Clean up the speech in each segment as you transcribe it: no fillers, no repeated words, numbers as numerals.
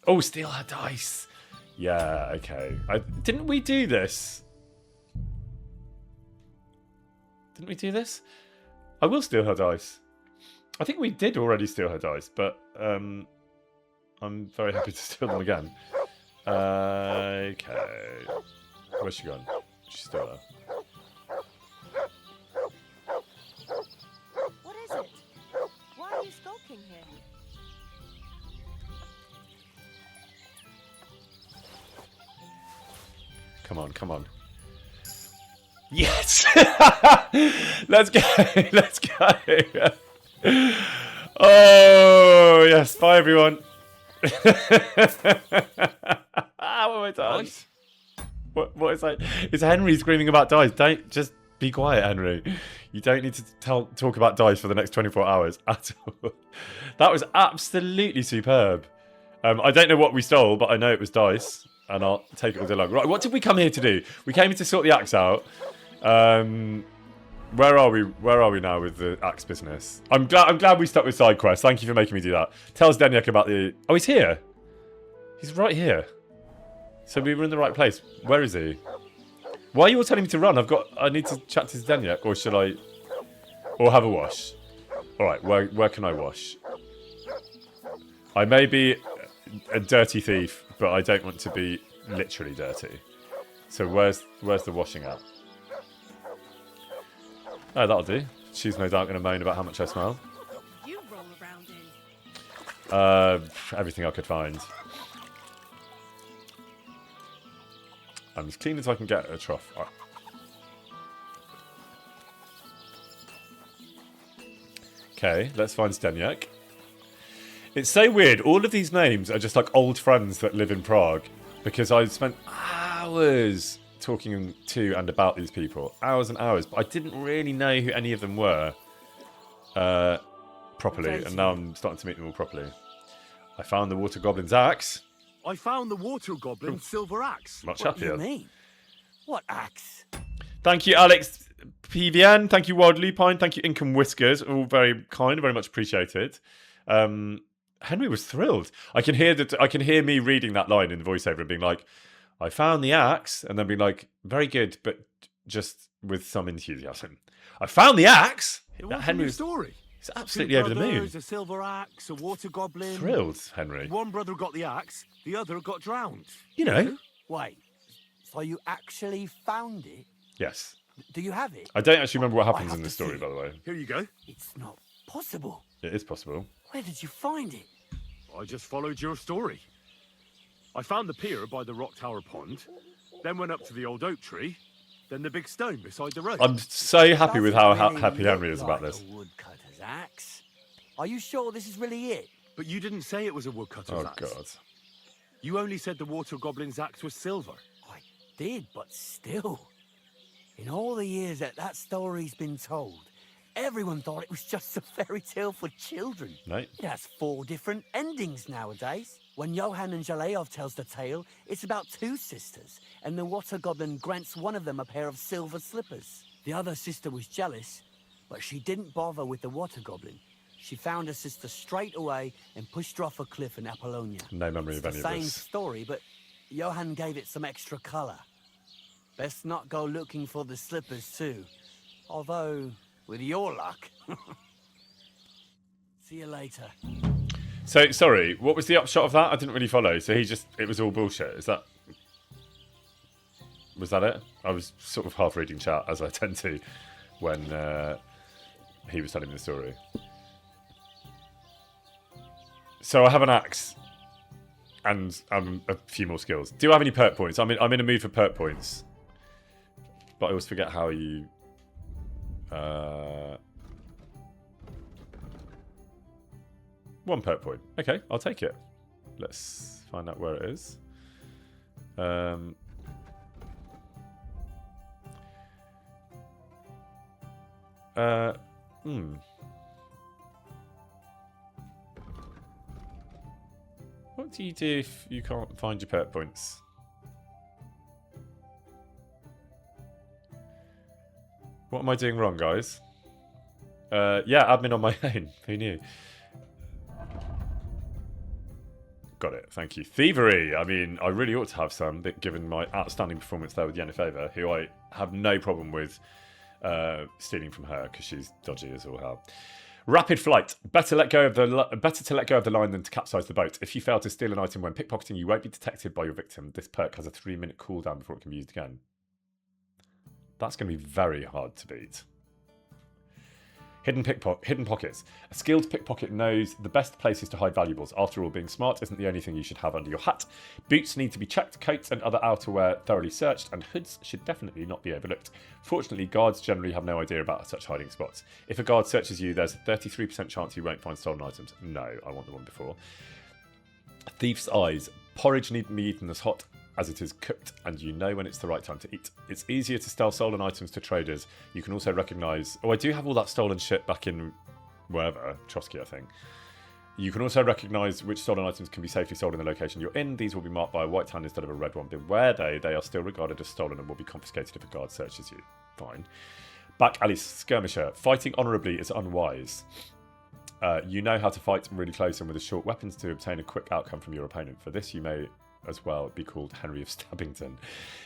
Oh, steal her dice. Yeah, okay. Didn't we do this? Didn't we do this? I will steal her dice. I think we did already steal her dice, but I'm very happy to steal them again. Okay. Where's she gone? She's still there. What is it? Why are you skulking here? Come on, come on. Yes! Let's go! Let's go! Oh, yes. Bye, everyone. What have I done? What is that? It's Henry screaming about dice. Don't just be quiet, Henry. You don't need to talk about dice for the next 24 hours at all. That was absolutely superb. I don't know what we stole, but I know it was dice, and I'll take it all day long. Right, what did we come here to do? We came here to sort the axe out. Where are we? Where are we now with the axe business? I'm glad we stuck with side quests. Thank you for making me do that. Tells Denyak about the. Oh, he's here. He's right here. So we were in the right place. Where is he? Why are you all telling me to run? I need to chat to Denyak, or should I? Or have a wash? All right. Where can I wash? I may be a dirty thief, but I don't want to be literally dirty. So where's the washing at? Oh, that'll do. She's no doubt going to moan about how much I smell. You roll around in. Everything I could find. I'm as clean as I can get a trough. Oh. Okay, let's find Stenyak. It's so weird. All of these names are just like old friends that live in Prague, because I spent hours talking to and about these people. Hours and hours. But I didn't really know who any of them were properly. And now I'm starting to meet them all properly. I found the Water Goblin's axe. I found the Water Goblin's silver axe. Much What happier. do you mean? What axe? Thank you, Alex PVN. Thank you, Wild Lupine. Thank you, Income Whiskers. All very kind, very much appreciated. Henry was thrilled. I can hear me reading that line in the voiceover and being like, I found the axe, and then being like, very good, but just with some enthusiasm. I found the axe. Henry's story. He's absolutely over the moon. A silver axe, a water goblin. Thrilled, Henry. One brother got the axe, the other got drowned. You know. Wait, so you actually found it? Yes. Do you have it? I don't actually remember what I happens have in to this story, see. by the way. Here you go. It's not possible. It is possible. Where did you find it? I just followed your story. I found the pier by the rock tower pond, then went up to the old oak tree, then the big stone beside the road. I'm so happy with how Doesn't really happy Henry look is about like this. a woodcutter's axe. Are you sure this is really it? But you didn't say it was a woodcutter's Oh, axe. God. You only said the water goblin's axe was silver. I did, but still. In all the years that story's been told, everyone thought it was just a fairy tale for children. No. It has 4 different endings nowadays. When Johann and Jaleov tells the tale, it's about 2 sisters, and the water goblin grants one of them a pair of silver slippers. The other sister was jealous, but she didn't bother with the water goblin. She found her sister straight away and pushed her off a cliff in Apollonia. No memory It's of any the of same this. story, but Johann gave it some extra colour. Best not go looking for the slippers too. Although, with your luck. See you later. So, sorry, what was the upshot of that? I didn't really follow. So it was all bullshit. Was that it? I was sort of half reading chat, as I tend to, when he was telling me the story. So I have an axe and a few more skills. Do I have any perk points? I'm in a mood for perk points. But I always forget how you... One perk point. Okay, I'll take it. Let's find out where it is. What do you do if you can't find your perk points? What am I doing wrong, guys? Yeah, admin on my own. Who knew? Got it. Thank you. Thievery. I mean, I really ought to have some, but given my outstanding performance there with Yennefer, who I have no problem with stealing from her because she's dodgy as all hell. Rapid flight. Better to let go of the line than to capsize the boat. If you fail to steal an item when pickpocketing, you won't be detected by your victim. This perk has a 3-minute cooldown before it can be used again. That's going to be very hard to beat. Hidden pockets. A skilled pickpocket knows the best places to hide valuables. After all, being smart isn't the only thing you should have under your hat. Boots need to be checked, coats and other outerwear thoroughly searched, and hoods should definitely not be overlooked. Fortunately, guards generally have no idea about such hiding spots. If a guard searches you, there's a 33% chance you won't find stolen items. No, I want the one before. Thief's eyes. Porridge needn't be eaten as hot as it is cooked, and you know when it's the right time to eat. It's easier to sell stolen items to traders. You can also recognise... Oh, I do have all that stolen shit back in wherever, Trosky, I think. You can also recognise which stolen items can be safely sold in the location you're in. These will be marked by a white hand instead of a red one. Beware they are still regarded as stolen and will be confiscated if a guard searches you. Fine. Back alley skirmisher. Fighting honourably is unwise. You know how to fight really close and with a short weapons to obtain a quick outcome from your opponent. For this, you may as well be called Henry of Stabbington.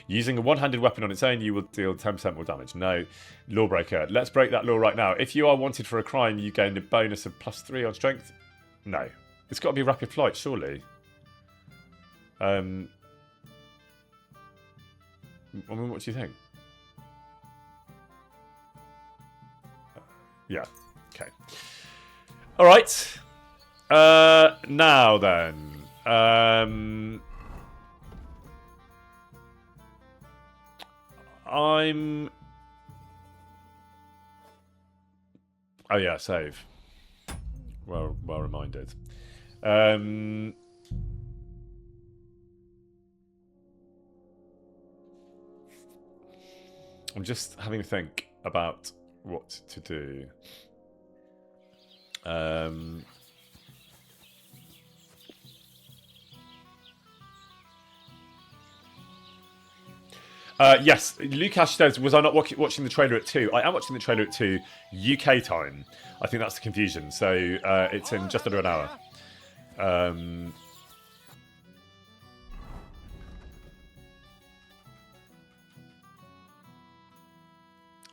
Using a one-handed weapon on its own, you will deal 10% more damage. No. Lawbreaker. Let's break that law right now. If you are wanted for a crime, you gain a bonus of +3 on strength. No. It's got to be rapid flight, surely. I mean, what do you think? Yeah. Okay. All right. Now then. Oh yeah, save. Well reminded. I'm just having to think about what to do. Yes, Lukash says, was I not watching the trailer at 2? I am watching the trailer at 2 UK time. I think that's the confusion. So it's in just under an hour.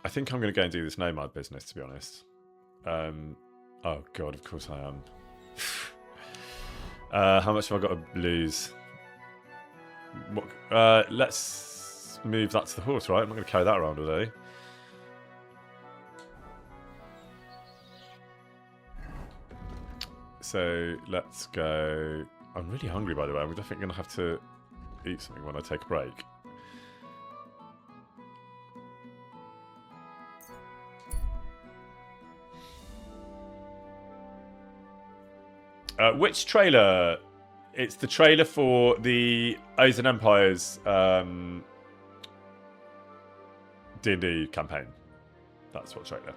I think I'm going to go and do this nomad business, to be honest. Oh, God, of course I am. How much have I got to lose? Let's move that to the horse, right? I'm not going to carry that around all day. So let's go. I'm really hungry, by the way. I'm definitely going to have to eat something when I take a break. Which trailer? It's the trailer for the Oaths and Empires D&D campaign. That's what trailer.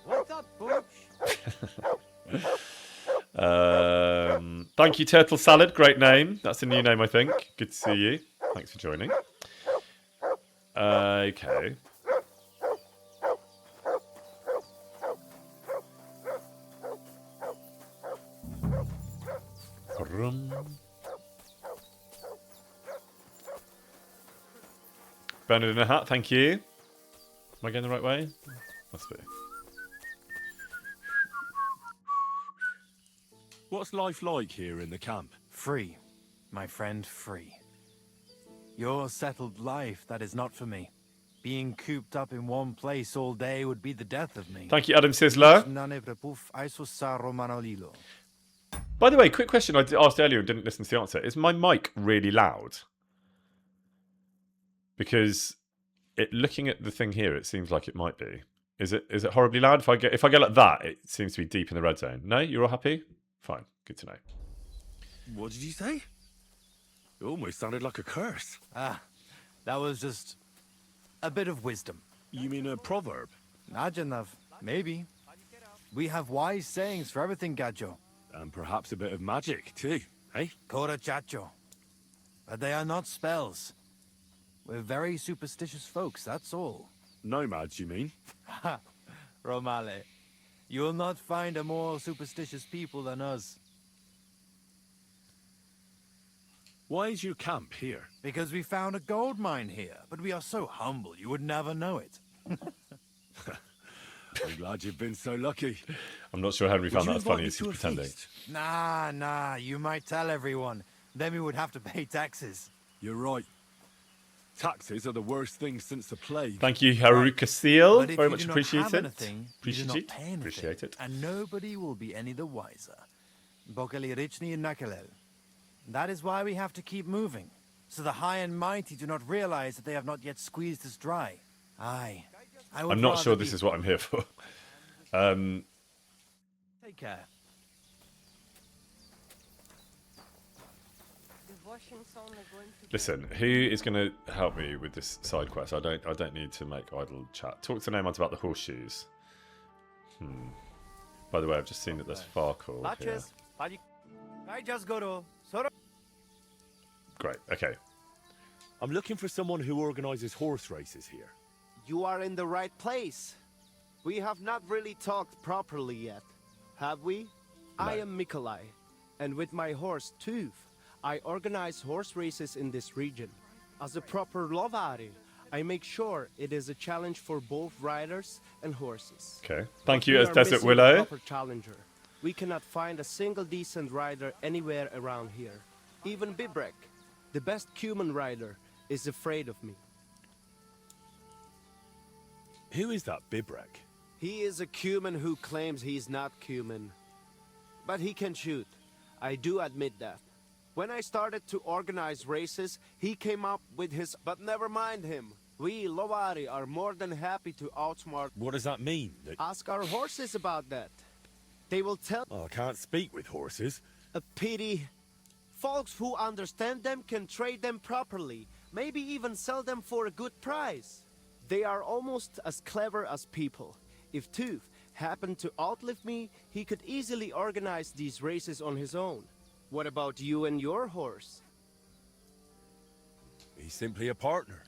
What's up, Booch? Thank you, Turtle Salad. Great name. That's a new name, I think. Good to see you. Thanks for joining. Okay. Bernard in a hat, thank you. Am I going the right way? Must be. What's life like here in the camp? Free, my friend, free. Your settled life, that is not for me. Being cooped up in one place all day would be the death of me. Thank you, Adam Sizzler. By the way, quick question I asked earlier and didn't listen to the answer. Is my mic really loud? Because looking at the thing here, it seems like it might be. Is it horribly loud? If I go like that, it seems to be deep in the red zone. No? You're all happy? Fine. Good to know. What did you say? It almost sounded like a curse. Ah, that was just a bit of wisdom. You mean a proverb? Najanav, maybe. We have wise sayings for everything, Gajo. And perhaps a bit of magic, too, eh? Kora chacho. But they are not spells. We're very superstitious folks, that's all. Nomads, you mean? Ha! Romale, you'll not find a more superstitious people than us. Why is your camp here? Because we found a gold mine here, but we are so humble you would never know it. I'm glad you've been so lucky. I'm not sure Henry found Would that as you invite funny me as to he's a pretending. feast? Nah, you might tell everyone. Then we would have to pay taxes. You're right. Taxes are the worst thing since the plague. Thank you, Haruka Seal. But if Very you much do not appreciated. have anything, you do not Appreciate pay anything, Appreciate it. and nobody will be any the wiser. Bokali Richni and Nakalel. That is why we have to keep moving, so the high and mighty do not realize that they have not yet squeezed us dry. Aye. I would I'm not rather sure this be- is what I'm here for. Take care. Devotion's only going to Listen, who is going to help me with this side quest? I don't need to make idle chat. Talk to nomads about the horseshoes. By the way, I've just seen that there's farkle here. I just go to Soro. Great. Okay. I'm looking for someone who organizes horse races here. You are in the right place. We have not really talked properly yet, have we? I am Mikolai, and with my horse Tooth, I organize horse races in this region. As a proper lovari, I make sure it is a challenge for both riders and horses. Okay. Thank But you, we as are Desert missing a Willow. proper challenger. We cannot find a single decent rider anywhere around here. Even Bibrek, the best cumin rider, is afraid of me. Who is that Bibrek? He is a cumin who claims he's not cumin. But he can shoot. I do admit that. When I started to organize races, he came up with his... But never mind him. We, Lovari, are more than happy to outsmart... What does that mean? Ask our horses about that. They will tell... Oh, I can't speak with horses. A pity. Folks who understand them can trade them properly. Maybe even sell them for a good price. They are almost as clever as people. If Tooth happened to outlive me, he could easily organize these races on his own. What about you and your horse? He's simply a partner.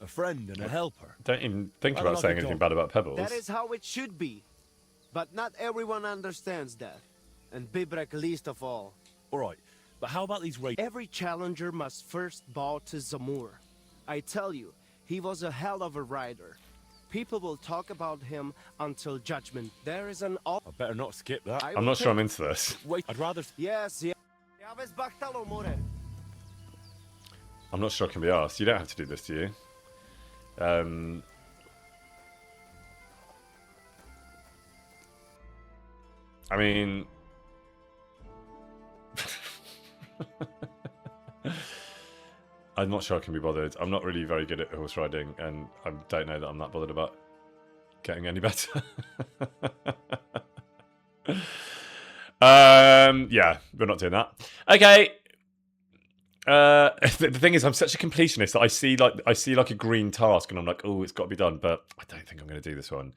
A friend and a helper. Don't even think I about love saying it, anything John. bad about Pebbles. That is how it should be. But not everyone understands that. And Bibrek least of all. All right, but how about these races? Every challenger must first bow to Zamur. I tell you, he was a hell of a rider. People will talk about him until judgment. There is an... I better not skip that. I'm not sure I'm into this. Wait, I'd rather... Yes. I'm not sure I can be asked. You don't have to do this, do you? I mean... I'm not sure I can be bothered. I'm not really very good at horse riding, and I don't know that I'm that bothered about getting any better. Yeah, we're not doing that. Okay. The thing is, I'm such a completionist that I see like a green task, and I'm like, oh, it's got to be done. But I don't think I'm going to do this one.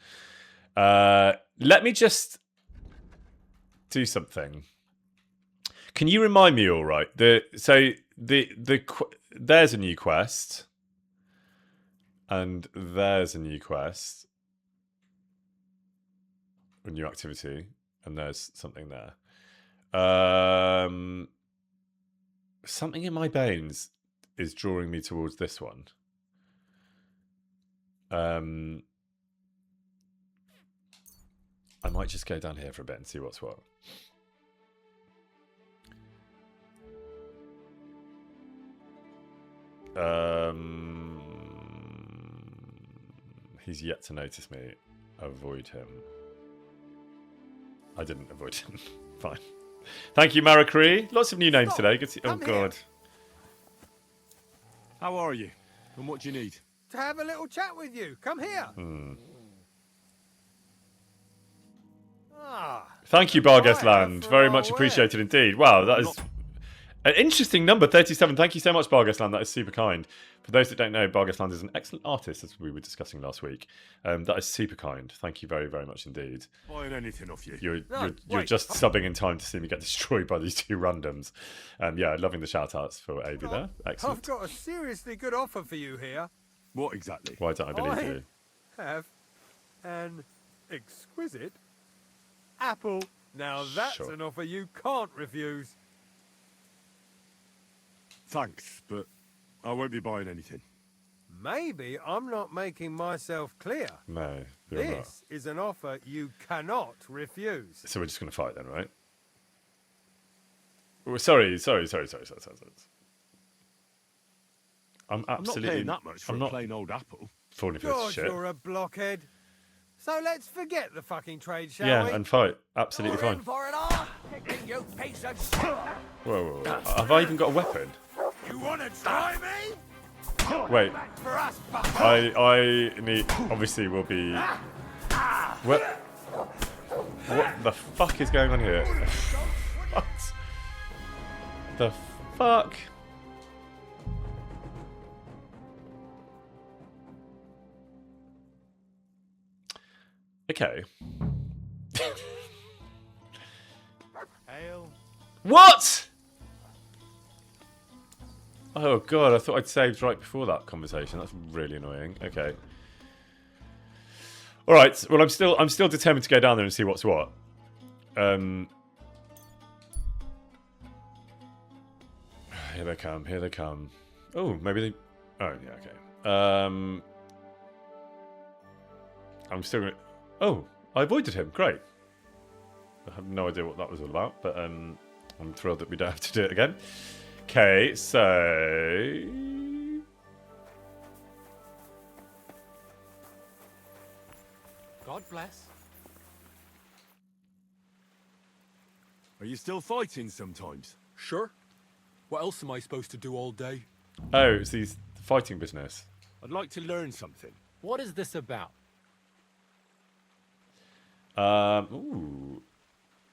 Let me just do something. Can you remind me? All right. There's a new quest, and there's a new quest, a new activity, and there's something there. Something in my bones is drawing me towards this one. I might just go down here for a bit and see what's what. He's yet to notice me. Avoid him. I didn't avoid him. Fine. Thank you, Maracree. Lots of new names today. Good to see. Oh, God. How are you? And what do you need? To have a little chat with you. Come here. Thank you, Barguest Land. from Very our much way. appreciated indeed. Wow, that is an interesting number, 37. Thank you so much, Barguest Land. That is super kind. For those that don't know, Barguest Land is an excellent artist, as we were discussing last week. That is super kind. Thank you very, very much indeed. Buying anything off you. You're wait. just subbing in time to see me get destroyed by these two randoms. Yeah, loving the shout outs for Avi there. I've Excellent. got a seriously good offer for you here. What exactly? Why don't I believe you? have an exquisite apple. Now that's Sure. an offer you can't refuse. Thanks, but I won't be buying anything. Maybe I'm not making myself clear. No, you're not. This is an offer you cannot refuse. So we're just going to fight then, right? Oh, sorry. I'm I'm not absolutely... paying that much for I'm a not plain old apple. falling for this God, shit. you're a blockhead. So let's forget the fucking trade, shall Yeah, we? and fight. Absolutely You're in fine. for it all, you piece of shit. Whoa. Have I even got a weapon? You want to try me? Wait. For us, bucko. I need... Obviously, we'll be... What the fuck is going on here? What the fuck? Okay. Hail. What? Oh god, I thought I'd saved right before that conversation. That's really annoying. Okay. All right. Well, I'm still determined to go down there and see what's what. Here they come. Here they come. Oh, maybe they. Oh yeah. Okay. I'm still gonna. Oh, I avoided him. Great. I have no idea what that was all about, but I'm thrilled that we don't have to do it again. Okay, so God bless. Are you still fighting sometimes? Sure. What else am I supposed to do all day? oh, it's the fighting business. I'd like to learn something. What is this about? Ooh,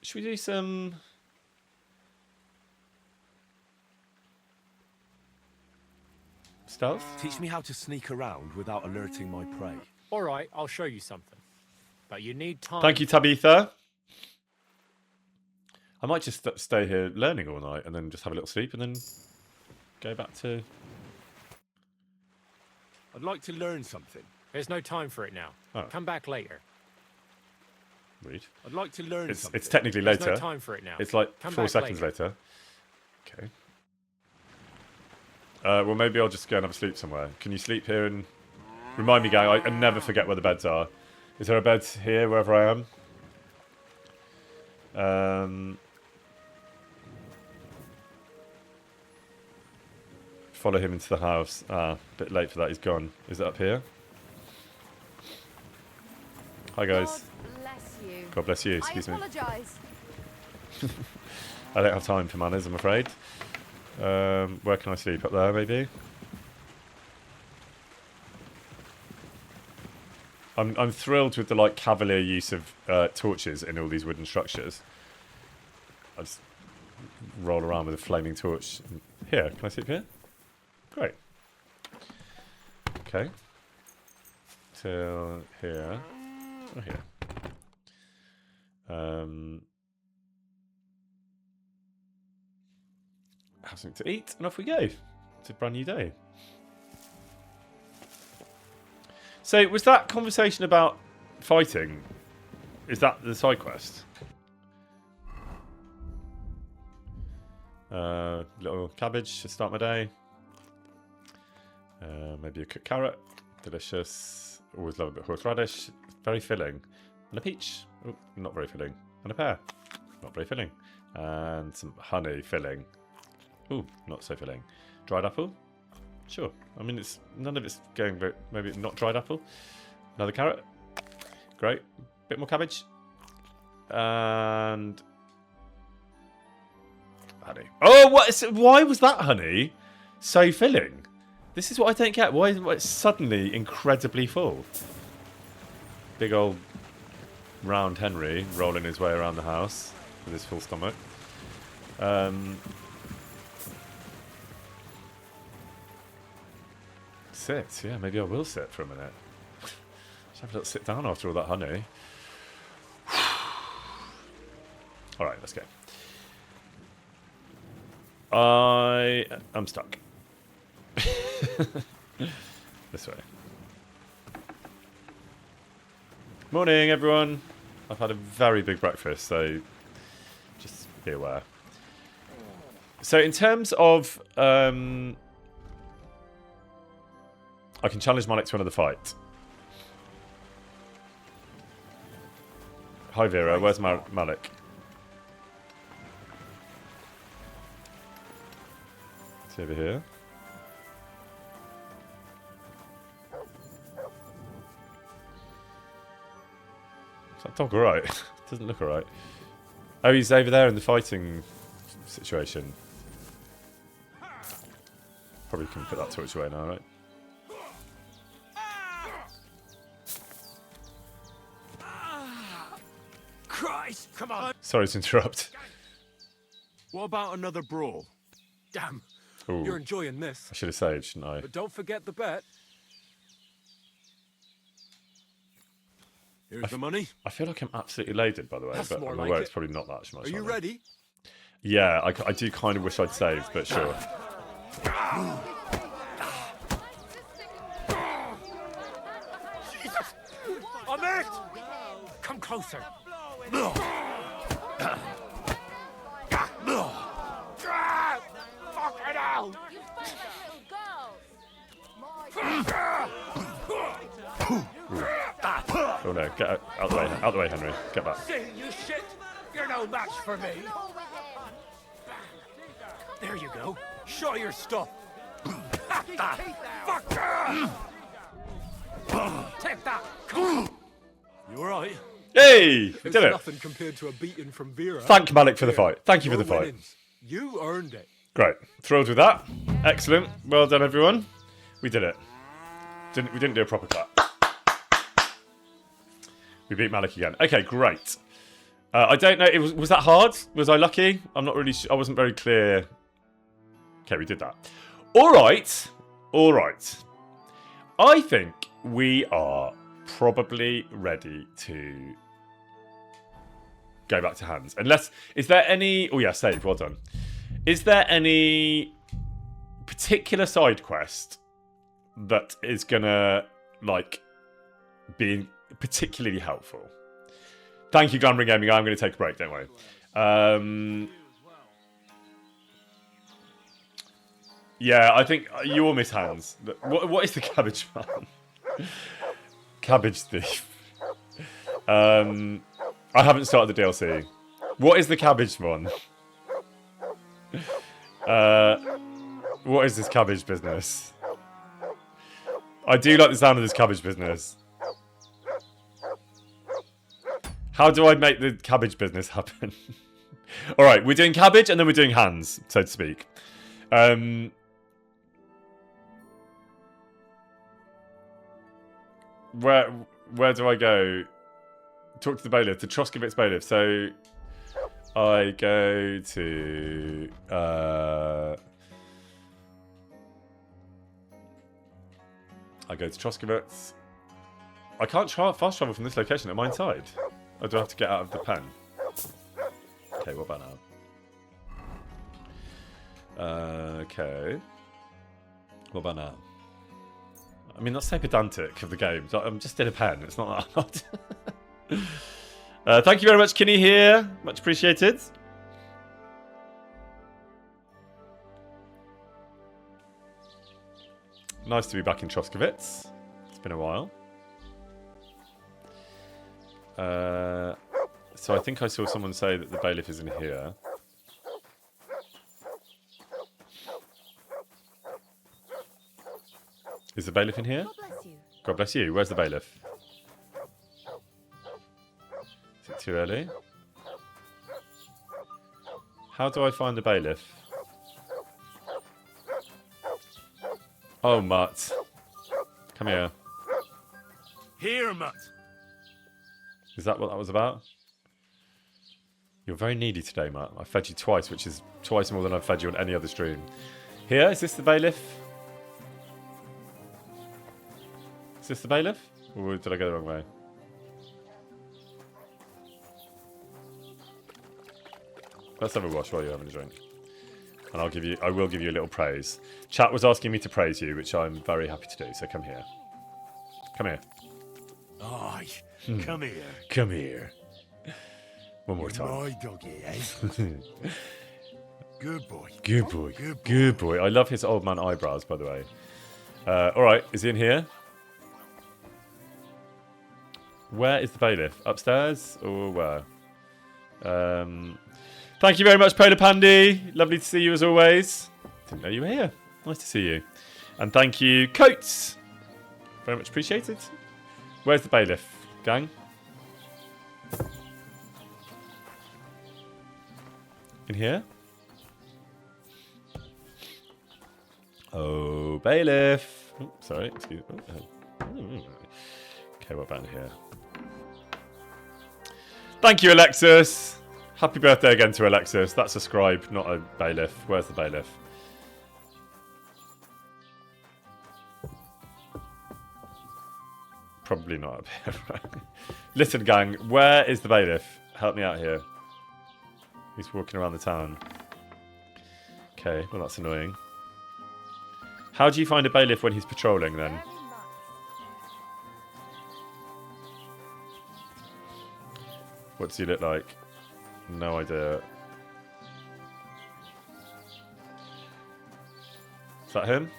should we do some? Stealth? Teach me how to sneak around without alerting my prey. All right, I'll show you something. But you need time. Thank you, Tabitha. I might just stay here learning all night and then just have a little sleep and then go back to... I'd like to learn something. There's no time for it now. Oh. Come back later. Read. I'd like to learn It's something. technically There's later. no time for it now. It's like Come 4 back seconds later. Okay. Well, maybe I'll just go and have a sleep somewhere. Can you sleep here and... Remind me, gang, I never forget where the beds are. Is there a bed here, wherever I am? Follow him into the house. Ah, a bit late for that, he's gone. Is it up here? Hi, guys. God bless you. God bless you, excuse I me. apologise. I don't have time for manners, I'm afraid. Where can I sleep? Up there, maybe? I'm thrilled with the like cavalier use of torches in all these wooden structures. I just roll around with a flaming torch. Here, can I sleep here? Great. Okay. Till here. Oh, here. Have something to eat, and off we go. It's a brand new day. So, was that conversation about fighting? Is that the side quest? Little cabbage to start my day. Maybe a cooked carrot. Delicious. Always love a bit of horseradish. Very filling. And a peach. Oh, not very filling. And a pear. Not very filling. And some honey filling. Ooh, not so filling. Dried apple. Sure. I mean, it's none of it's going very... Maybe not dried apple. Another carrot. Great. Bit more cabbage. And... honey. Oh, why was that honey so filling? This is what I don't get. Why is it suddenly incredibly full? Big old round Henry rolling his way around the house with his full stomach. Sit. Yeah, maybe I will sit for a minute. Just have a little sit down after all that honey. Alright, let's go. I am stuck. This way. Morning, everyone. I've had a very big breakfast, so just be aware. So in terms of... I can challenge Malik to another fight. Hi, Vera. Where's Malik? It's over here. Is that dog alright? Doesn't look alright. Oh, he's over there in the fighting situation. Probably can put that torch away now, right? Christ, come on. Sorry to interrupt. What about another brawl? Damn, Ooh, you're enjoying this. I should have saved, shouldn't I? But don't forget the bet. Here's the money. I feel like I'm absolutely loaded, by the way, That's but more I'm like aware it. it's probably not that much. Are you ready? Yeah, I do kind of wish I'd saved, but sure. I'm it! Come closer. Fucking hell! Oh no, get out the way, Henry. Get back. See, you shit! You're no match for me! There you go. Show your stuff. Fuck! Take that! Come. You alright? Hey! We It's did it! nothing compared to a beating from Vera. Thank Malik for the fight. Thank you for Your the fight. winnings. You earned it. Great. Thrilled with that. Excellent. Well done, everyone. We did it. We didn't do a proper clap. We beat Malik again. Okay, great. I don't know. Was that hard? Was I lucky? I'm not really sure. I wasn't very clear. Okay, we did that. All right. All right. I think we are probably ready to go back to hands. Unless, is there any... Oh, yeah, save. Well done. Is there any particular side quest that is going to, like, be particularly helpful? Thank you, Glamouring Gaming. I'm going to take a break, don't worry. Yeah, I think you all miss hands. What is the cabbage man? Cabbage thief. I haven't started the DLC. What is the cabbage one? What is this cabbage business? I do like the sound of this cabbage business. How do I make the cabbage business happen? Alright, we're doing cabbage and then we're doing hands, so to speak. Where do I go? Talk to the bailiff, the Trosky bailiff. So I go to Troskovitz. I can't fast travel from this location. Am I inside? Or do I have to get out of the pen? Okay, what about now? Okay. What about now? I mean, that's so pedantic of the game. I'm just in a pen. It's not that hard. Thank you very much, Kinney here. Much appreciated. Nice to be back in Troskovitz. It's been a while. So I think I saw someone say that the bailiff is in here. Is the bailiff in here? God bless you. God bless you. Where's the bailiff? Is it too early? How do I find the bailiff? Oh, Mutt. Come here. Here, Mutt. Is that what that was about? You're very needy today, Mutt. I fed you twice, which is twice more than I've fed you on any other stream. Here, is this the bailiff? Is this the bailiff? Or did I go the wrong way? Let's have a wash while you're having a drink. And I will give you a little praise. Chat was asking me to praise you, which I'm very happy to do, so come here. Come here. Aye, come here. Come here. One more time. My doggy, eh? Good boy. Good boy. Good boy. Good boy. I love his old man eyebrows, by the way. Alright, is he in here? Where is the bailiff? Upstairs or where? Thank you very much, Polar Pandy. Lovely to see you as always. Didn't know you were here. Nice to see you. And thank you, Coates. Very much appreciated. Where's the bailiff, gang? In here? Oh, bailiff. Oh, sorry, excuse me. Okay, what about in here? Thank you, Alexis. Happy birthday again to Alexis. That's a scribe, not a bailiff. Where's the bailiff? Probably not up here. Listen, gang, where is the bailiff? Help me out here. He's walking around the town. Okay, well, that's annoying. How do you find a bailiff when he's patrolling, then? What does he look like? No idea. Is that him?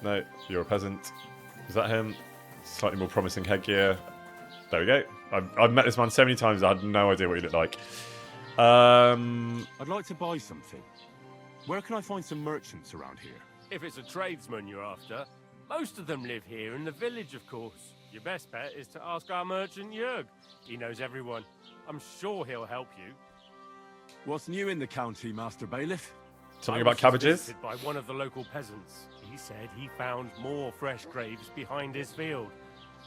No, you're a peasant. Is that him? Slightly more promising headgear. There we go. I've met this man so many times I had no idea what he looked like. I'd like to buy something. Where can I find some merchants around here? If it's a tradesman you're after, most of them live here in the village, of course. Your best bet is to ask our merchant Jörg. He knows everyone. I'm sure he'll help you. What's new in the county, Master Bailiff? Something I about was just cabbages? visited by one of the local peasants. He said he found more fresh graves behind his field,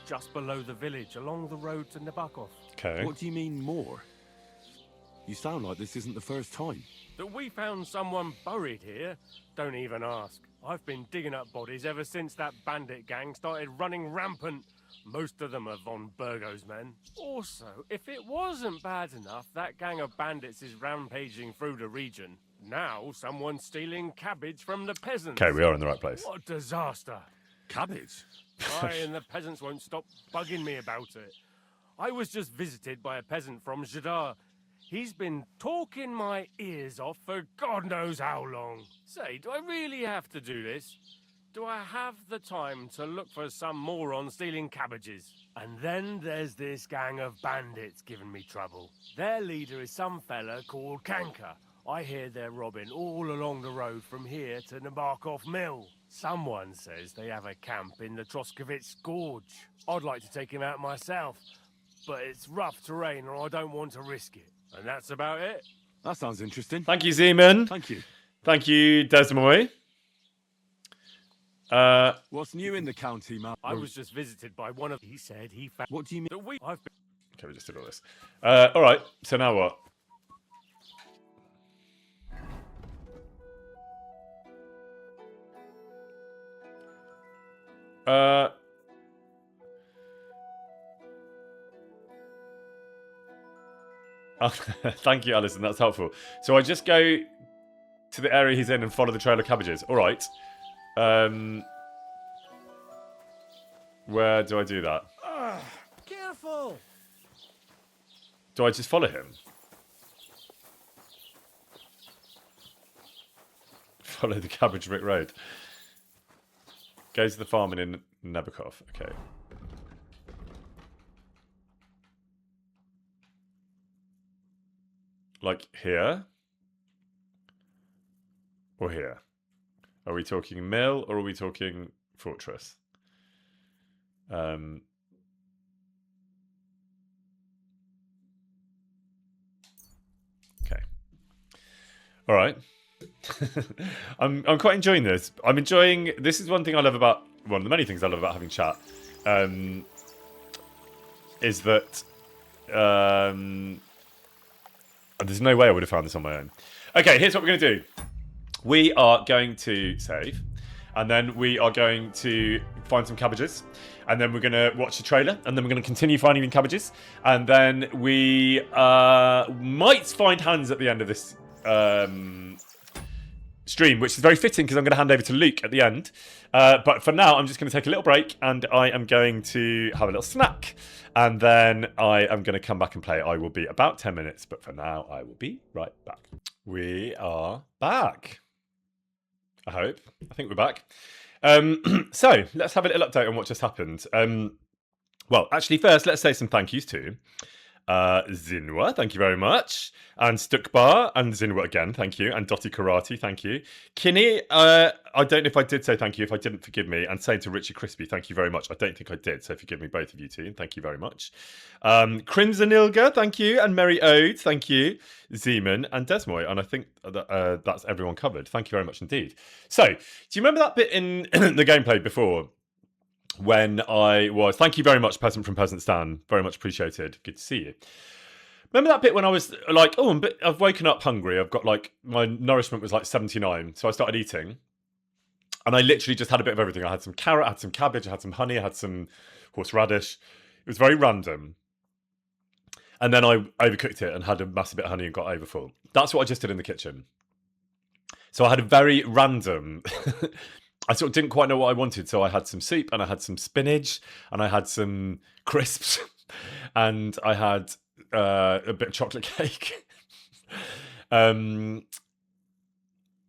just below the village, along the road to Nabokov. Okay. What do you mean more? You sound like this isn't the first time. That we found someone buried here? Don't even ask. I've been digging up bodies ever since that bandit gang started running rampant. Most of them are von Burgo's men. Also, if it wasn't bad enough, that gang of bandits is rampaging through the region. Now someone's stealing cabbage from the peasants. Okay, we are in the right place. What a disaster. Cabbage? Aye, and the peasants won't stop bugging me about it. I was just visited by a peasant from Jadar. He's been talking my ears off for God knows how long. Say, do I really have to do this? Do I have the time to look for some moron stealing cabbages? And then there's this gang of bandits giving me trouble. Their leader is some fella called Kanka. I hear they're robbing all along the road from here to Nabokov Mill. Someone says they have a camp in the Troskovitz Gorge. I'd like to take him out myself, but it's rough terrain and I don't want to risk it. And that's about it. That sounds interesting. Thank you, Zeman. Thank you. Thank you, Desmoy. What's new in the county, Master? I was just visited by one of... He said he found... What do you mean? That I've been... Okay, we just did all this. Alright, so now what? Thank you, Alison. That's helpful. So I just go to the area he's in and follow the trail of cabbages. All right. Where do I do that? Careful! Do I just follow him? Follow the Cabbage Rick Road. Go to the farm in Nabokov. Okay. Like here? Or here? Are we talking mill or are we talking fortress? Okay. All right. I'm quite enjoying this. I'm enjoying... This is one thing I love about... One of the many things I love about having chat. Is that... there's no way I would have found this on my own. Okay, here's what we're going to do. We are going to save. And then we are going to find some cabbages. And then we're going to watch the trailer. And then we're going to continue finding cabbages. And then we might find hands at the end of this stream, which is very fitting because I'm going to hand over to Luke at the end. But for now, I'm just going to take a little break and I am going to have a little snack. And then I am going to come back and play. I will be about 10 minutes, but for now, I will be right back. We are back. I hope. I think we're back. So let's have a little update on what just happened. Well, actually, first, let's say some thank yous to Zinwa, thank you very much. And Stukbar, and Zinwa again, thank you. And Dotty Karate, thank you. Kinney, I don't know if I did say thank you. If I didn't, forgive me. And saying to Richard Crispy, thank you very much. I don't think I did, so forgive me, both of you two. Thank you very much. Crimson Ilga, thank you. And Mary Ode, thank you. Zeman and Desmoy. And I think that's everyone covered. Thank you very much indeed. So, do you remember that bit in the gameplay before? When I was, thank you very much, Peasant from Peasant Stan. Very much appreciated. Good to see you. Remember that bit when I was like, oh, I've woken up hungry. I've got like, my nourishment was like 79. So I started eating. And I literally just had a bit of everything. I had some carrot, I had some cabbage, I had some honey, I had some horseradish. It was very random. And then I overcooked it and had a massive bit of honey and got overfull. That's what I just did in the kitchen. So I had a very random... I sort of didn't quite know what I wanted, so I had some soup and I had some spinach and I had some crisps and I had a bit of chocolate cake. I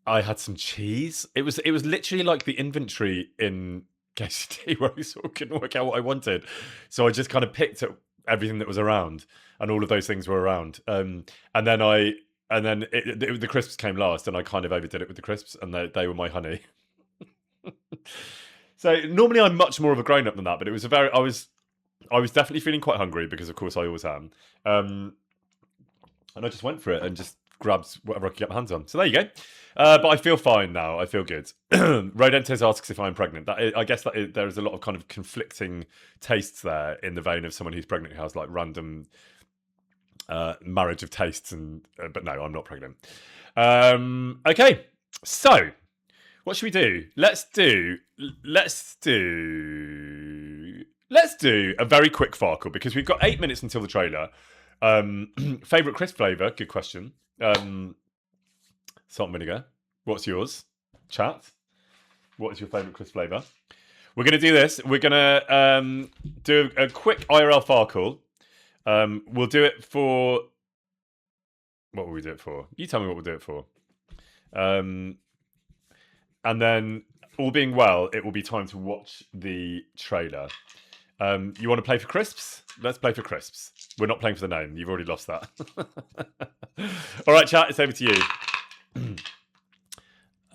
had some cheese. It was literally like the inventory in KCD where I sort of couldn't work out what I wanted, so I just kind of picked at everything that was around, and all of those things were around. And then the crisps came last, and I kind of overdid it with the crisps, and they were my honey. So normally I'm much more of a grown-up than that, but it was I was definitely feeling quite hungry because of course I always am. And I just went for it and just grabbed whatever I could get my hands on. So there you go. But I feel fine now. I feel good. Rodentes asks if I'm pregnant. I guess there is a lot of kind of conflicting tastes there in the vein of someone who's pregnant who has like random marriage of tastes. But no, I'm not pregnant. Okay, so what should we do? Let's do a very quick farkle because we've got 8 minutes until the trailer. Favorite crisp flavour? Good question. Salt and vinegar. What's yours? Chat. What is your favourite crisp flavour? We're going to do this. We're going to do a quick IRL farkle. We'll do it for... What will we do it for? You tell me what we'll do it for. And then, all being well, it will be time to watch the trailer. You want to play for crisps? Let's play for crisps. We're not playing for the name. You've already lost that. All right, chat, it's over to you.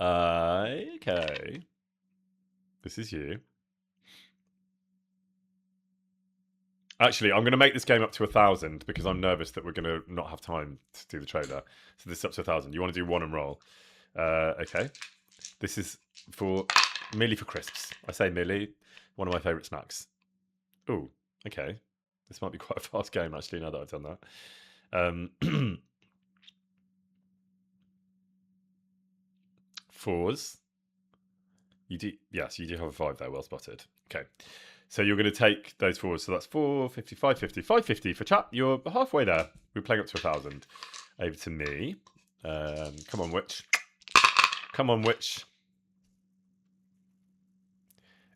Okay. This is you. Actually, I'm going to make this game up to 1,000 because I'm nervous that we're going to not have time to do the trailer. So this is up to 1,000. You want to do one and roll. Okay. This is merely for crisps. I say merely, one of my favourite snacks. Oh, okay. This might be quite a fast game, actually, now that I've done that. Fours. You do, yes, you do have a 5 there. Well spotted. Okay. So you're going to take those fours. So that's 450, 550, 550 for chat. You're halfway there. We're playing up to 1,000. Over to me. Come on, witch. Come on, witch.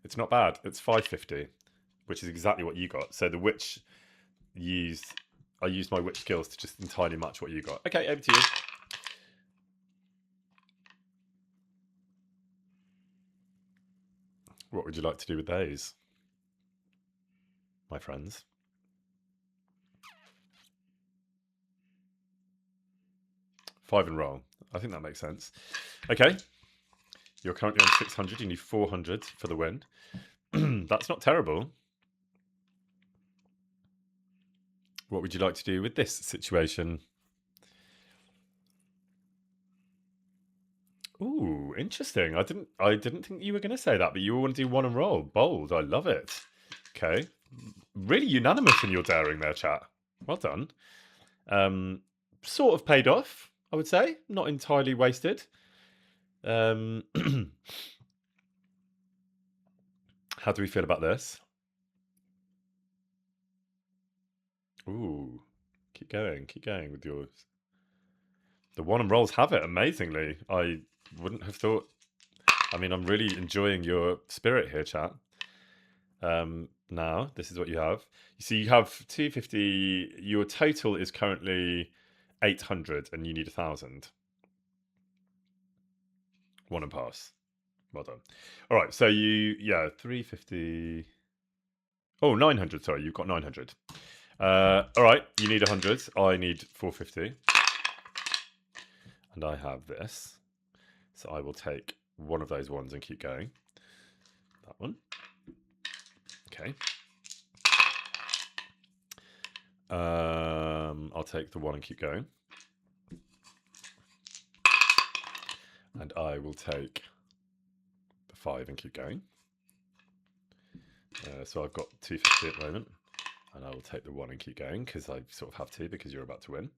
It's not bad. It's 550, which is exactly what you got. So the witch I used my witch skills to just entirely match what you got. Okay, over to you. What would you like to do with those, my friends? Five and roll. I think that makes sense. Okay. You're currently on 600. You need 400 for the win. That's not terrible. What would you like to do with this situation? Ooh, interesting. I didn't think you were going to say that, but you want to do one and roll. Bold. I love it. Okay. Really unanimous in your daring there, chat. Well done. Sort of paid off, I would say. Not entirely wasted. How do we feel about this? Ooh, keep going with yours. The one and rolls have it amazingly. I wouldn't have thought. I mean, I'm really enjoying your spirit here, chat. Now, this is what you have. You see, you have 250. Your total is currently 800, and you need 1,000. One and pass. Well done. All right, so 350. Oh, 900. Sorry, you've got 900. All right, you need 100. I need 450. And I have this. So I will take one of those ones and keep going. That one. Okay. I'll take the one and keep going. And I will take the 5 and keep going. So I've got 250 at the moment. And I will take the 1 and keep going because I sort of have to because you're about to win.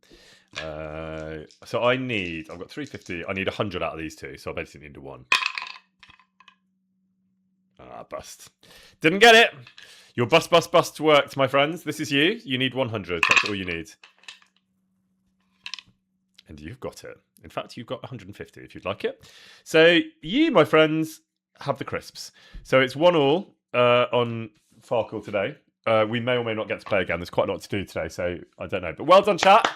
So I've got 350. I need 100 out of these two. So I basically need a 1. Bust. Didn't get it. Your bust worked, my friends. This is you. You need 100. That's all you need. And you've got it. In fact, you've got 150 if you'd like it. So you, my friends, have the crisps. So it's 1-1 on Farkle today. We may or may not get to play again. There's quite a lot to do today, so I don't know. But well done, chat.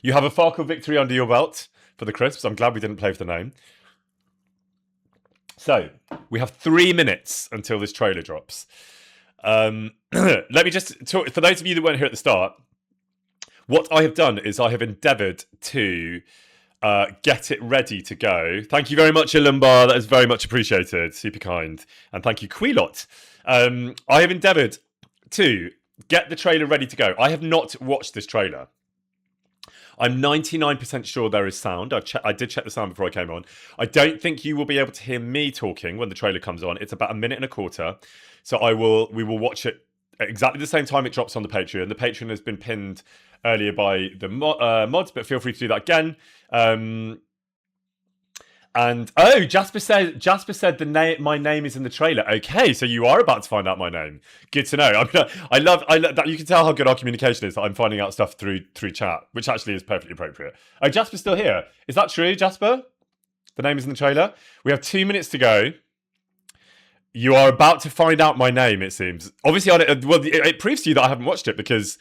You have a Farkle victory under your belt for the crisps. I'm glad we didn't play for the name. So we have 3 minutes until this trailer drops. Let me just talk, for those of you that weren't here at the start, what I have done is I have endeavoured to get it ready to go. Thank you very much, Ilumbar. That is very much appreciated. Super kind. And thank you, Quilot. I have endeavoured to get the trailer ready to go. I have not watched this trailer. I'm 99% sure there is sound. I did check the sound before I came on. I don't think you will be able to hear me talking when the trailer comes on. It's about 1.25 minutes. So we will watch it at exactly the same time it drops on the Patreon. The Patreon has been pinned earlier by the mods, but feel free to do that again. And Jasper said my name is in the trailer. Okay, so you are about to find out my name. Good to know. I love that. You can tell how good our communication is. That I'm finding out stuff through chat, which actually is perfectly appropriate. Oh, Jasper's still here. Is that true, Jasper? The name is in the trailer. We have 2 minutes to go. You are about to find out my name. It seems. Obviously, it proves to you that I haven't watched it because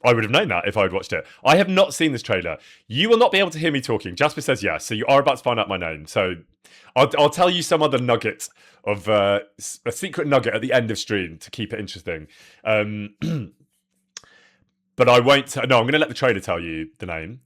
I would have known that if I had watched it. I have not seen this trailer. You will not be able to hear me talking. Jasper says yes, so you are about to find out my name. So I'll tell you some other nugget of a secret nugget at the end of stream to keep it interesting. But I won't. No, I'm going to let the trailer tell you the name.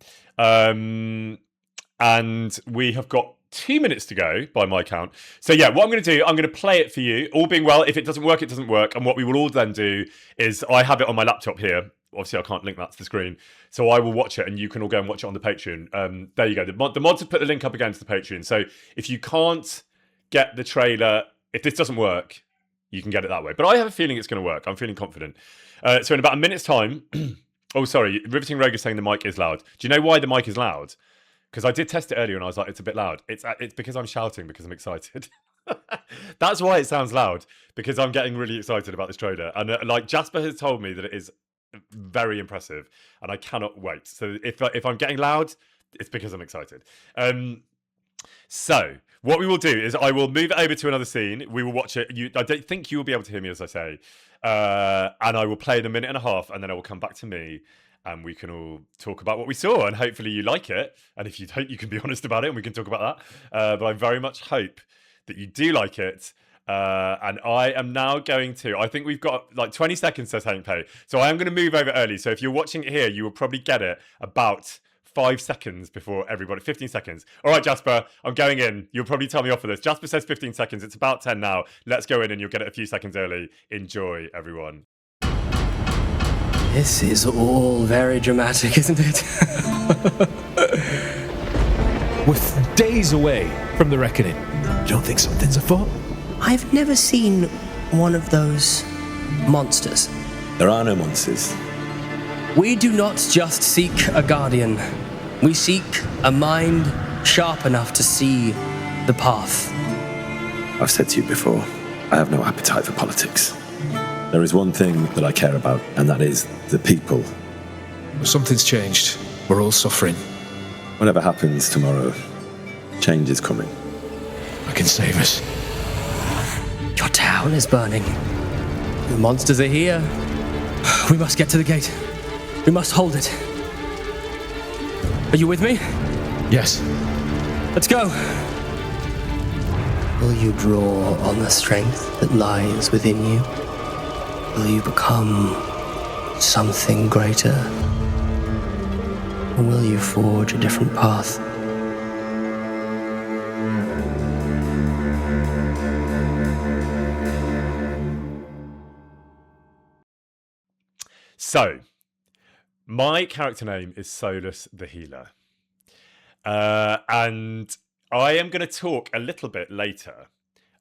And we have got 2 minutes to go by my count. So yeah, what I'm going to do, I'm going to play it for you. All being well, if it doesn't work, it doesn't work. And what we will all then do is I have it on my laptop here. Obviously, I can't link that to the screen. So I will watch it and you can all go and watch it on the Patreon. There you go. The mods have put the link up again to the Patreon. So if you can't get the trailer, if this doesn't work, you can get it that way. But I have a feeling it's going to work. I'm feeling confident. So in about a minute's time... Oh, sorry. Riveting Rogue is saying the mic is loud. Do you know why the mic is loud? Because I did test it earlier and I was like, it's a bit loud. It's because I'm shouting because I'm excited. That's why it sounds loud. Because I'm getting really excited about this trailer. And like Jasper has told me that it is very impressive and I cannot wait. So if I'm getting loud, it's because I'm excited. So what we will do is I will move it over to another scene. We will watch it. I don't think you will be able to hear me as I say. And I will play in 1.5 minutes and then I will come back to me and we can all talk about what we saw and hopefully you like it. And if you don't, you can be honest about it and we can talk about that. But I very much hope that you do like it. And I am now going to, I think we've got like 20 seconds, says Hank Pay. So I am going to move over early. So if you're watching it here, you will probably get it about 5 seconds before everybody. 15 seconds. All right, Jasper, I'm going in. You'll probably tell me off for this. Jasper says 15 seconds. It's about 10 now. Let's go in and you'll get it a few seconds early. Enjoy, everyone. This is all very dramatic, isn't it? We're days away from the reckoning. You don't think something's afoot? I've never seen one of those monsters. There are no monsters. We do not just seek a guardian. We seek a mind sharp enough to see the path. I've said to you before, I have no appetite for politics. There is one thing that I care about, and that is the people. Something's changed. We're all suffering. Whatever happens tomorrow, Change is coming. I can save us. Your town is burning. The monsters are here. We must get to the gate. We must hold it. Are you with me? Yes. Let's go. Will you draw on the strength that lies within you? Will you become something greater? Or will you forge a different path? So, my character name is Solus the Healer. And I am going to talk a little bit later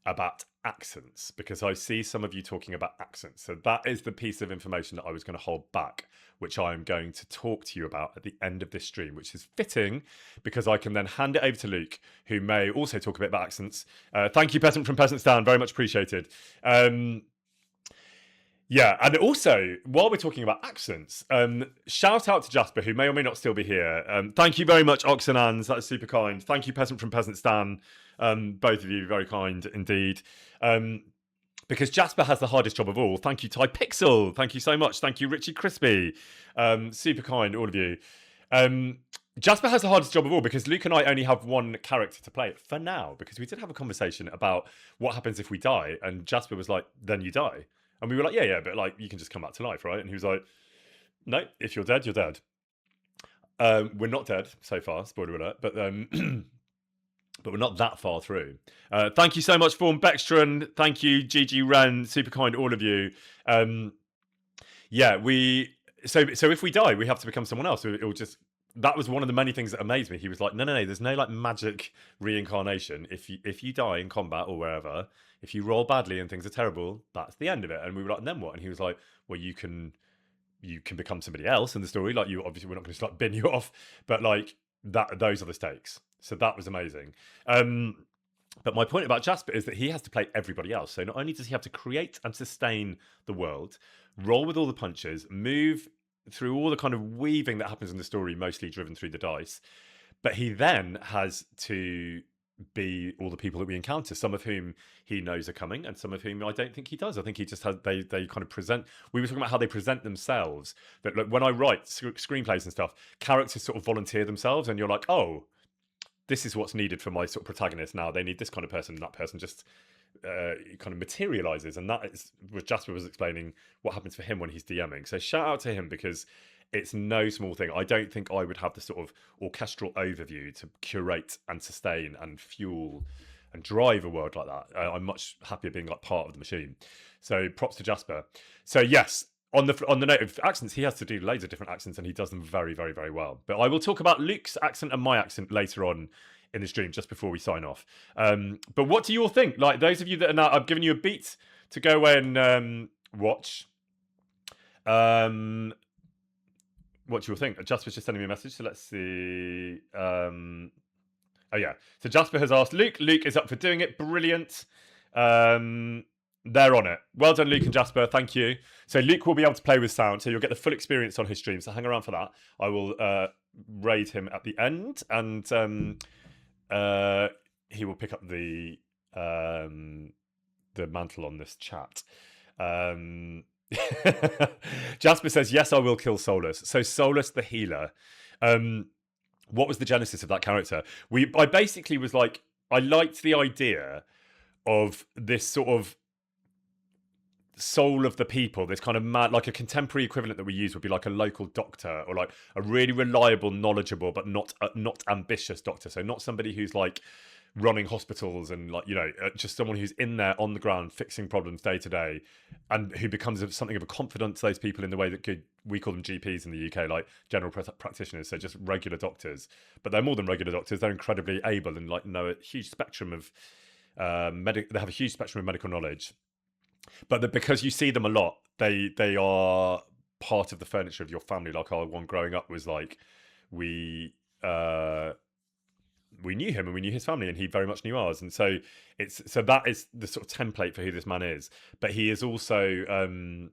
about accents, because I see some of you talking about accents. So that is the piece of information that I was going to hold back, which I am going to talk to you about at the end of this stream, which is fitting because I can then hand it over to Luke, who may also talk a bit about accents. Thank you, Peasant from Peasant Stan. Very much appreciated. Yeah, and also, while we're talking about accents, shout out to Jasper, who may or may not still be here. Thank you very much, Oxenans. That's super kind. Thank you, Peasant from Peasant Stan. Both of you, very kind indeed. Because Jasper has the hardest job of all. Thank you, Ty Pixel. Thank you so much. Thank you, Richie Crispy. Super kind, all of you. Jasper has the hardest job of all because Luke and I only have one character to play for now, because we did have a conversation about what happens if we die, and Jasper was like, then you die. And we were like, yeah, but like, you can just come back to life, right? And he was like, no, if you're dead, you're dead. We're not dead so far, spoiler alert, but but we're not that far through. Thank you so much, Form Bextron. Thank you, Gigi Wren. Super kind, all of you. Yeah, so if we die, we have to become someone else. It'll just, that was one of the many things that amazed me. He was like, no, there's no like magic reincarnation. If you die in combat or wherever, if you roll badly and things are terrible, that's the end of it. And we were like, and then what? And he was like, well, you can become somebody else in the story. Like, you obviously, we're not going to just like bin you off, but like those are the stakes. So that was amazing. But my point about Jasper is that he has to play everybody else. So not only does he have to create and sustain the world, roll with all the punches, move through all the kind of weaving that happens in the story, mostly driven through the dice, but he then has to be all the people that we encounter, some of whom he knows are coming and some of whom I don't think he does. I think he just has, they kind of present, we were talking about how they present themselves, that like, when I write screenplays and stuff, characters sort of volunteer themselves and you're like, oh, this is what's needed for my sort of protagonist now. They need this kind of person, and that person just kind of materializes. And that is what Jasper was explaining, what happens for him when he's DMing. So shout out to him, because it's no small thing. I don't think I would have the sort of orchestral overview to curate and sustain and fuel and drive a world like that. I'm much happier being like part of the machine. So props to Jasper. So yes, on the note of accents, he has to do loads of different accents, and he does them very, very, very well. But I will talk about Luke's accent and my accent later on in the stream, just before we sign off. But what do you all think? Like, those of you that are now, I've given you a beat to go away and watch. What do you all think? Jasper's just sending me a message, so let's see. Oh yeah, so Jasper has asked Luke. Luke is up for doing it. Brilliant. They're on it. Well done, Luke and Jasper. Thank you. So Luke will be able to play with sound, so you'll get the full experience on his stream. So hang around for that. I will raid him at the end, and he will pick up the mantle on this chat. Jasper says, yes, I will kill Solus. So Solus the Healer. What was the genesis of that character? I basically was like, I liked the idea of this sort of soul of the people, this kind of mad, like a contemporary equivalent that we use would be like a local doctor, or like a really reliable, knowledgeable, but not ambitious doctor. So not somebody who's like running hospitals and like, you know, just someone who's in there on the ground fixing problems day to day, and who becomes something of a confidant to those people in the way that we call them GPs in the UK, like general practitioners. So just regular doctors, but they're more than regular doctors. They're incredibly able and like know a huge spectrum of they have a huge spectrum of medical knowledge. But because you see them a lot, they are part of the furniture of your family. Like our one growing up was like, we knew him and we knew his family, and he very much knew ours. And so that is the sort of template for who this man is. But he is also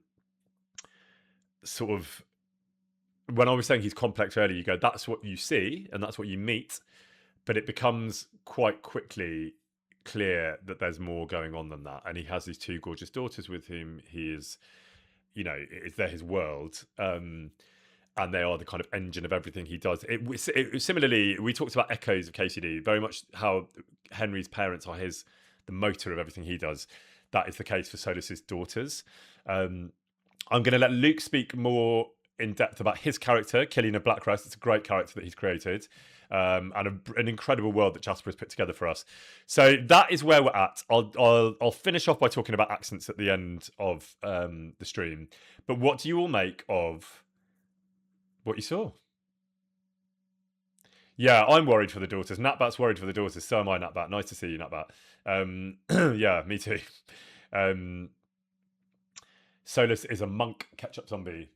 sort of, when I was saying he's complex earlier, you go, that's what you see and that's what you meet. but it becomes quite quickly clear that there's more going on than that. And he has these two gorgeous daughters with whom he is, they're his world. And they are the kind of engine of everything he does. Similarly, we talked about echoes of KCD, very much how Henry's parents are the motor of everything he does. That is the case for Solus's daughters. I'm going to let Luke speak more in depth about his character, Killian of Blackrest. It's a great character that he's created, and an incredible world that Jasper has put together for us. So that is where we're at. I'll finish off by talking about accents at the end of the stream. But what do you all make of what you saw? Yeah, I'm worried for the daughters. Natbat's worried for the daughters. So am I, Natbat. Nice to see you, Natbat. Yeah, me too. Solus is a monk ketchup zombie.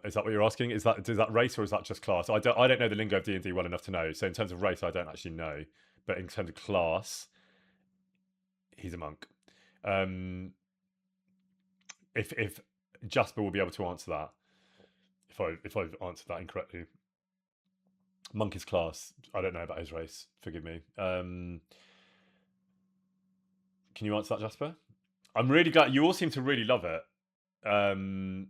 Is that what you're asking? Is that race or is that just class? I don't know the lingo of D&D well enough to know. So in terms of race, I don't actually know. But in terms of class, he's a monk. If Jasper will be able to answer that, if I've answered that incorrectly. Monk is class. I don't know about his race. Forgive me. Can you answer that, Jasper? I'm really glad. You all seem to really love it. I'm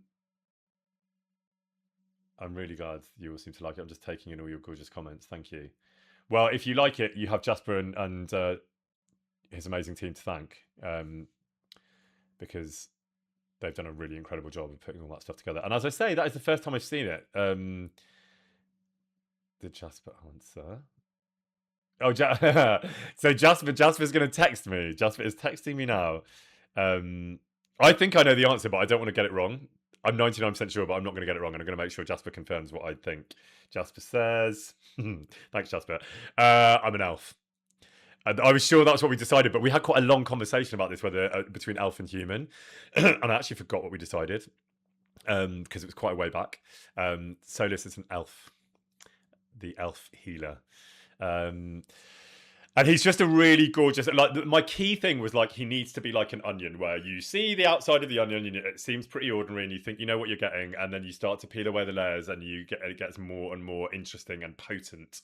really glad you all seem to like it. I'm just taking in all your gorgeous comments. Thank you. Well, if you like it, you have Jasper and his amazing team to thank, because they've done a really incredible job of putting all that stuff together. And as I say, that is the first time I've seen it. Did Jasper answer? Oh, so Jasper's going to text me. Jasper is texting me now. I think I know the answer, but I don't want to get it wrong. I'm 99% sure, but I'm not going to get it wrong, and I'm going to make sure Jasper confirms what I think. Jasper says, thanks, Jasper. I'm an elf. And I was sure that's what we decided, but we had quite a long conversation about this, whether between elf and human, and I actually forgot what we decided because it was quite a way back. Solus is an elf. The elf healer, and he's just a really gorgeous. Like my key thing was like he needs to be like an onion, where you see the outside of the onion, and it seems pretty ordinary, and you think you know what you're getting, and then you start to peel away the layers, and it gets more and more interesting and potent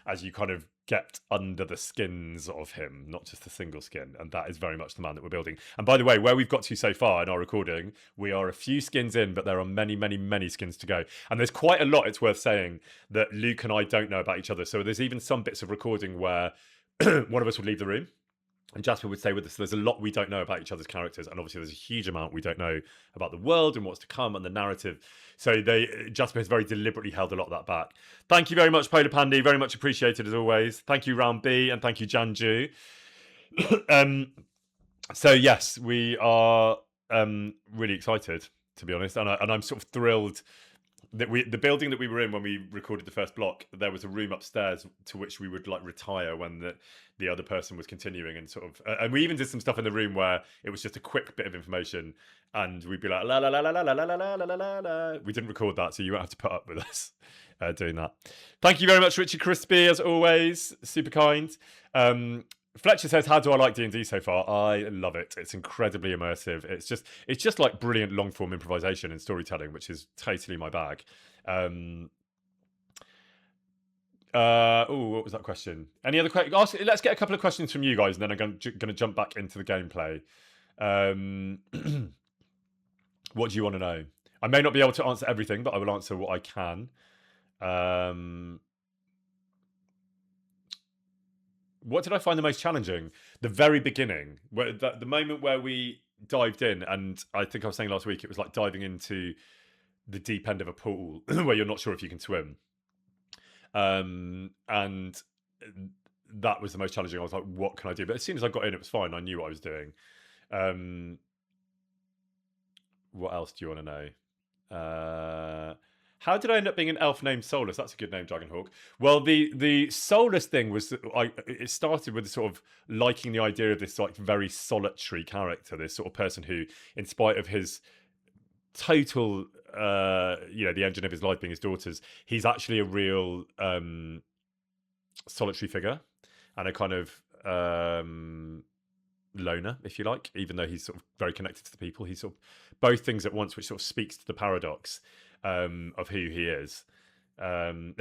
as you kind of get under the skins of him, not just a single skin. And that is very much the man that we're building. And by the way, where we've got to so far in our recording, we are a few skins in, but there are many, many, many skins to go. And there's quite a lot, it's worth saying, that Luke and I don't know about each other. So there's even some bits of recording where one of us would leave the room and Jasper would stay with us. So there's a lot we don't know about each other's characters. And obviously there's a huge amount we don't know about the world and what's to come and the narrative. So Jasper has very deliberately held a lot of that back. Thank you very much, Polar Pandy. Very much appreciated as always. Thank you, Round B, and thank you, Janju. So yes, we are really excited, to be honest. And I'm sort of thrilled that the building that we were in when we recorded the first block, there was a room upstairs to which we would like retire when the other person was continuing, and sort of and we even did some stuff in the room where it was just a quick bit of information and we'd be like la la la la la la la la la la la. We didn't record that, so you won't have to put up with us doing that. Thank you very much, Richard Crispy, as always, super kind. Fletcher says, how do I like D&D so far? I love it. It's incredibly immersive. It's just like brilliant long form improvisation and storytelling, which is totally my bag. What was that question? Any other questions? Let's get a couple of questions from you guys, and then I'm going to jump back into the gameplay. What do you want to know? I may not be able to answer everything, but I will answer what I can. What did I find the most challenging? The very beginning, where the moment where we dived in, and I think I was saying last week, it was like diving into the deep end of a pool where you're not sure if you can swim. And that was the most challenging. I was like, what can I do? But as soon as I got in, it was fine. I knew what I was doing. What else do you want to know? How did I end up being an elf named Solus? That's a good name, Dragonhawk. Well, the Solus thing was, it started with sort of liking the idea of this like very solitary character, this sort of person who, in spite of his total, the engine of his life being his daughters, he's actually a real solitary figure and a kind of loner, if you like, even though he's sort of very connected to the people. He's sort of both things at once, which sort of speaks to the paradox of who he is. I'm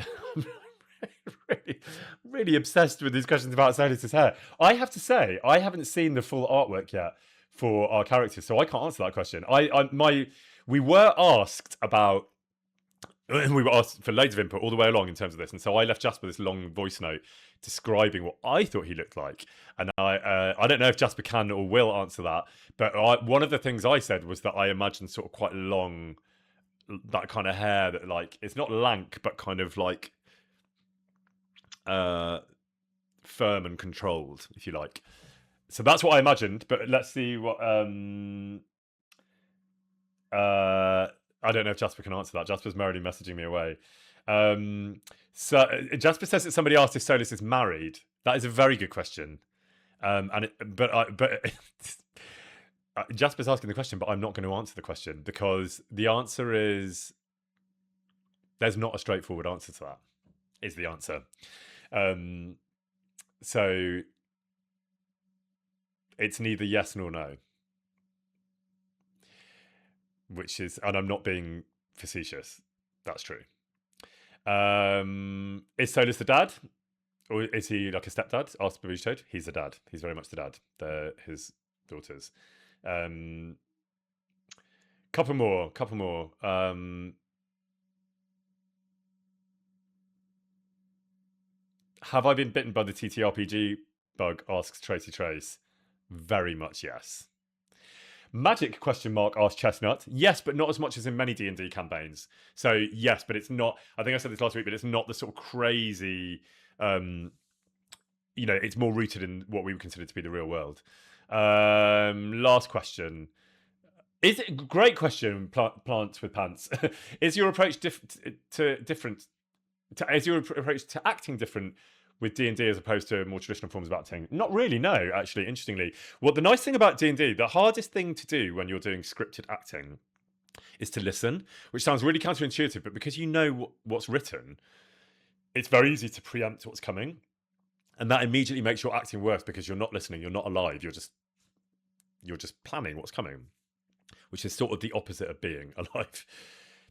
really, really obsessed with these questions about Solis's hair. I have to say, I haven't seen the full artwork yet for our characters, so I can't answer that question. We were asked about, we were asked for loads of input all the way along in terms of this, and so I left Jasper this long voice note describing what I thought he looked like, and I don't know if Jasper can or will answer that, but one of the things I said was that I imagined sort of quite long, that kind of hair that like it's not lank but kind of like firm and controlled, if you like. So that's what I imagined, but let's see what I don't know if Jasper can answer that. Jasper's merrily messaging me away. So Jasper says that somebody asked if Solis is married. That is a very good question. But Jasper's asking the question, but I'm not going to answer the question because the answer is there's not a straightforward answer to that. Is the answer. So it's neither yes nor no. Which is, and I'm not being facetious. That's true. Is Solis the dad? Or is he like a stepdad? Asked Babush Toad. He's the dad. He's very much the dad. They're his daughters. Couple more. Have I been bitten by the TTRPG bug? Asks Tracy Trace. Very much yes. Magic ? Asked Chestnut. Yes, but not as much as in many D&D campaigns. So yes, but it's not. I think I said this last week, but it's not the sort of crazy. It's more rooted in what we would consider to be the real world. Last question. Is it great question? Plants with pants. Is your approach is your approach to acting different with D&D as opposed to more traditional forms of acting? Not really, no, actually, interestingly. Well, the nice thing about D&D, the hardest thing to do when you're doing scripted acting is to listen, which sounds really counterintuitive, but because you know what's written, it's very easy to preempt what's coming. And that immediately makes your acting worse because you're not listening, you're not alive, you're just planning what's coming, which is sort of the opposite of being alive.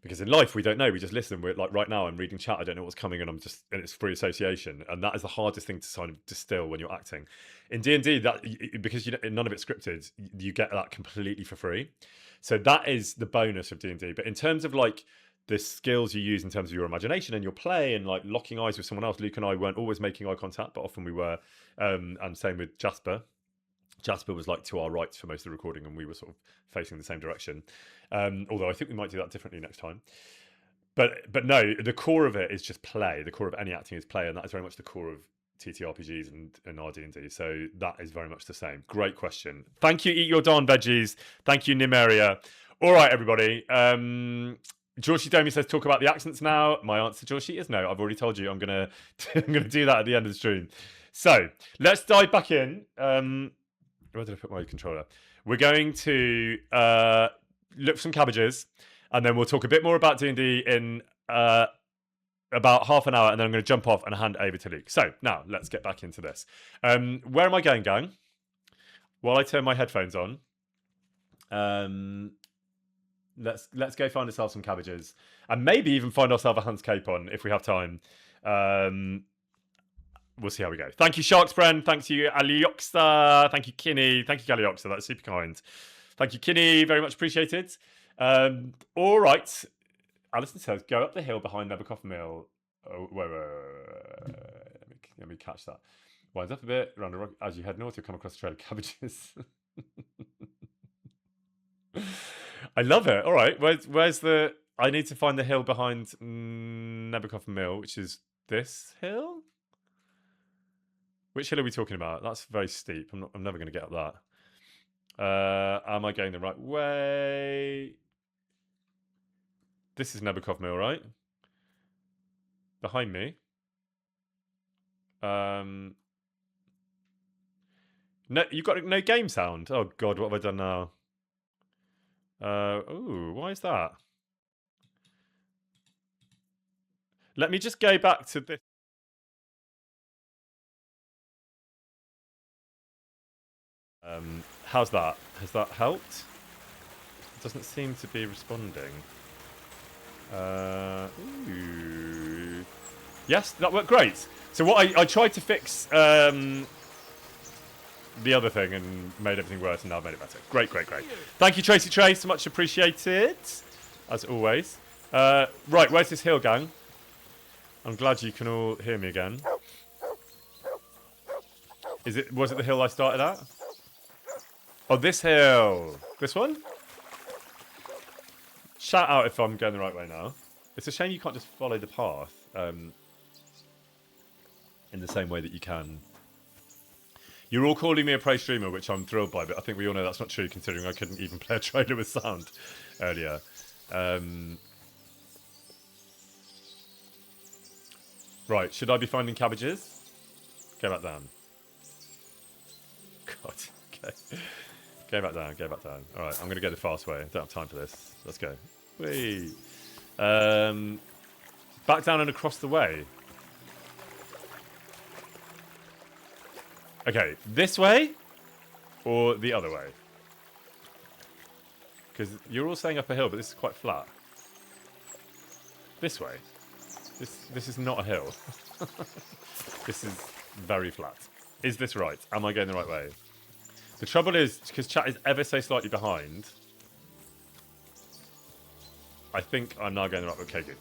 Because in life, we don't know. We just listen. We're like right now, I'm reading chat. I don't know what's coming, and it's free association, and that is the hardest thing to kind of distill when you're acting. In D&D, because none of it's scripted, you get that completely for free. So that is the bonus of D&D. But in terms of like the skills you use in terms of your imagination and your play and like locking eyes with someone else, Luke and I weren't always making eye contact, but often we were. And same with Jasper. Jasper was like to our right for most of the recording, and we were sort of facing the same direction. Although I think we might do that differently next time. But no, the core of it is just play. The core of any acting is play, and that is very much the core of TTRPGs and our D&D. So that is very much the same. Great question. Thank you, Eat Your Darn Veggies. Thank you, Nimeria. All right, everybody. Joshi Domi says, talk about the accents now. My answer, Joshi, is no. I've already told you I'm gonna do that at the end of the stream. So let's dive back in. Where did I put my controller? We're going to look for some cabbages, and then we'll talk a bit more about D&D in about half an hour, and then I'm going to jump off and hand over to Luke. So now let's get back into this. Where am I going, gang? While I turn my headphones on, let's go find ourselves some cabbages, and maybe even find ourselves a Hans Cape on if we have time. We'll see how we go. Thank you, Sharksbren. Thank you, Alioxa. Thank you, Kinney. Thank you, Galioxa. That's super kind. Thank you, Kinney. Very much appreciated. All right. Alison says, go up the hill behind Nebuchadnezzar Mill. Oh, wait. Let me catch that. Winds up a bit. Around the rock. As you head north, you'll come across a trail of cabbages. I love it. All right. Where's the... I need to find the hill behind Nebuchadnezzar Mill, which is this hill? Which hill are we talking about? That's very steep. I'm never going to get up that. Am I going the right way? This is Nebuchadnezzar Mill, right? Behind me. No, you've got no game sound. Oh God, what have I done now? Ooh, why is that? Let me just go back to this. How's that? Has that helped? It doesn't seem to be responding. Ooh. Yes, that worked great. So what I tried to fix the other thing and made everything worse, and now I've made it better. Great, great, great. Thank you, Tracy Trace. Much appreciated, as always. Right, where's this hill, gang? I'm glad you can all hear me again. Was it the hill I started at? Oh, this hill. This one? Shout out if I'm going the right way now. It's a shame you can't just follow the path in the same way that you can. You're all calling me a pro streamer, which I'm thrilled by, but I think we all know that's not true considering I couldn't even play a trailer with sound earlier. Right, should I be finding cabbages? Go back down. God, okay. Go back down, go back down. Alright, I'm going to go the fast way. I don't have time for this. Let's go. Whee! Back down and across the way. Okay, this way or the other way? Because you're all saying up a hill, but this is quite flat. This way. This is not a hill. This is very flat. Is this right? Am I going the right way? The trouble is, because chat is ever so slightly behind, I think I'm now going the right way. Okay, good.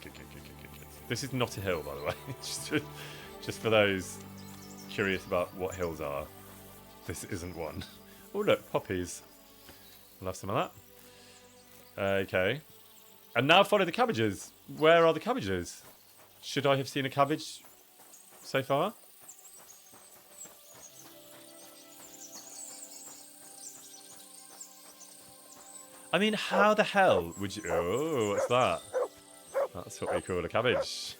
This is not a hill, by the way. just for those curious about what hills are, this isn't one. Oh, look, poppies. I'll have some of that. Okay. And now follow the cabbages. Where are the cabbages? Should I have seen a cabbage so far? I mean, how the hell would you... Oh, what's that? That's what we call a cabbage.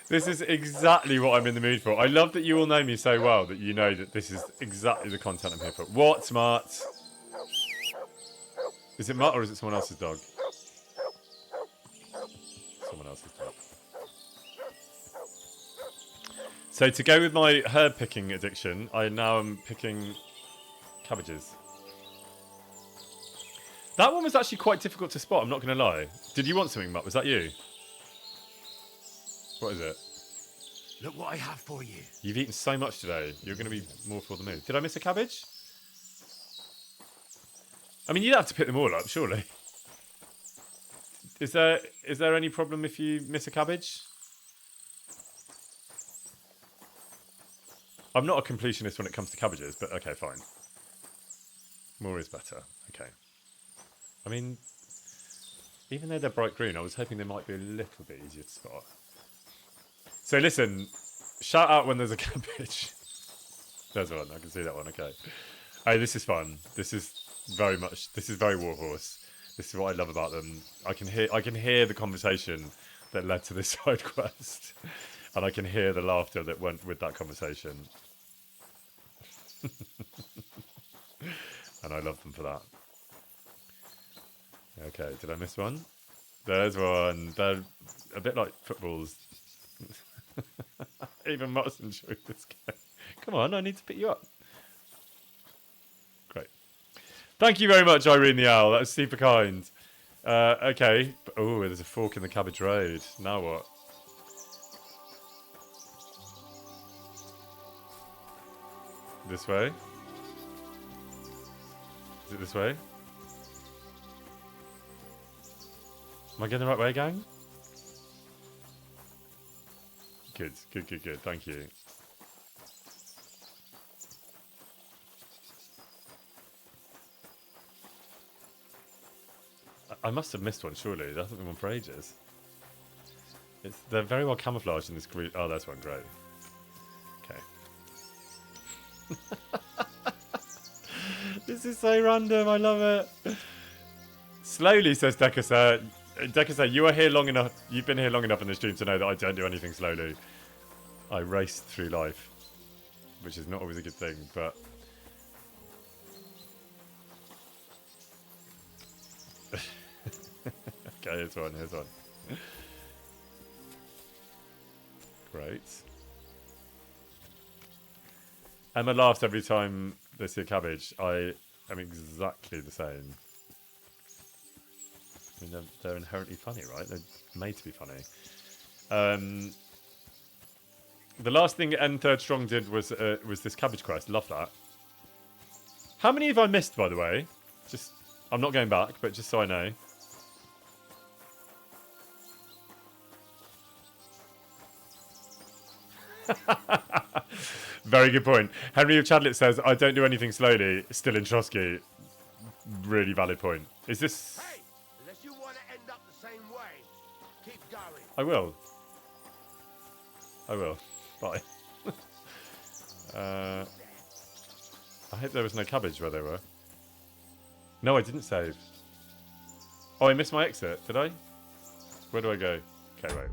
This is exactly what I'm in the mood for. I love that you all know me so well that you know that this is exactly the content I'm here for. What, Mart? Is it Mart or is it someone else's dog? Someone else's dog. So to go with my herb picking addiction, I now am picking cabbages. That one was actually quite difficult to spot, I'm not going to lie. Did you want something, Mutt? Was that you? What is it? Look what I have for you. You've eaten so much today. You're going to be more for the mood. Did I miss a cabbage? I mean, you'd have to pick them all up, surely. Is there any problem if you miss a cabbage? I'm not a completionist when it comes to cabbages, but okay, fine. More is better. Okay. I mean, even though they're bright green, I was hoping they might be a little bit easier to spot. So listen, shout out when there's a cabbage. There's one, I can see that one, okay. Hey, this is fun. This is very Warhorse. This is what I love about them. I can hear the conversation that led to this side quest. And I can hear the laughter that went with that conversation. And I love them for that. Okay, did I miss one? There's one. They're a bit like footballs. Even Mott's enjoyed this game. Come on, I need to pick you up. Great. Thank you very much, Irene the Owl. That was super kind. Okay. Oh, there's a fork in the Cabbage Road. Now what? This way? Is it this way? Am I going the right way, gang? Good. Thank you. I must have missed one, surely. There hasn't been one for ages. They're very well camouflaged in this group. Oh, there's one. Great. Okay. This is so random. I love it. Slowly, says Dekasa. Dekasa, you are here long enough. You've been here long enough in the stream to know that I don't do anything slowly. I race through life, which is not always a good thing, but... Okay, here's one. Great. Emma laughs every time they see a cabbage. I am exactly the same. mean, they're inherently funny, right? They're made to be funny. The last thing N Third Strong did was this cabbage quest. Love that. How many have I missed, by the way? Just, I'm not going back, but just so I know. Very good point. Henry of Chadlet says, I don't do anything slowly. Still in Trosky. Really valid point. Is this... Hey, unless you want to end up the same way, keep going. I will. I will. Bye. I hope there was no cabbage where they were. No, I didn't save. Oh, I missed my exit. Did I? Where do I go? Okay, wait.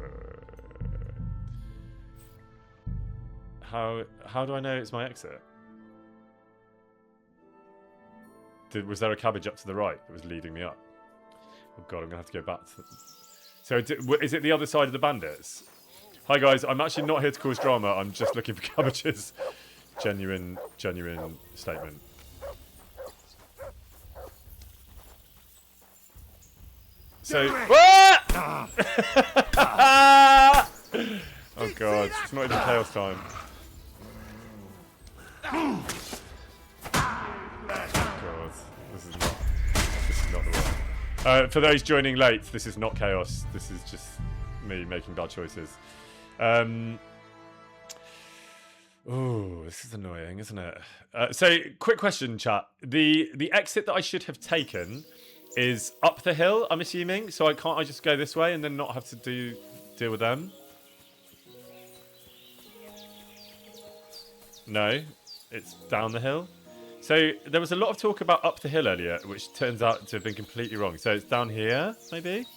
How do I know it's my exit? Was there a cabbage up to the right that was leading me up? Oh god, I'm gonna have to go back to... So is it the other side of the bandits? Hi guys, I'm actually not here to cause drama. I'm just looking for cabbages. Genuine statement. So... Oh god, it's not even chaos time. God, this is not the one. For those joining late, this is not chaos. This is just me making bad choices. Oh, this is annoying, isn't it? So, quick question, chat. The exit that I should have taken is up the hill, I'm assuming. So I just go this way and then not have to deal with them? No, it's down the hill. So there was a lot of talk about up the hill earlier, which turns out to have been completely wrong. So it's down here, maybe?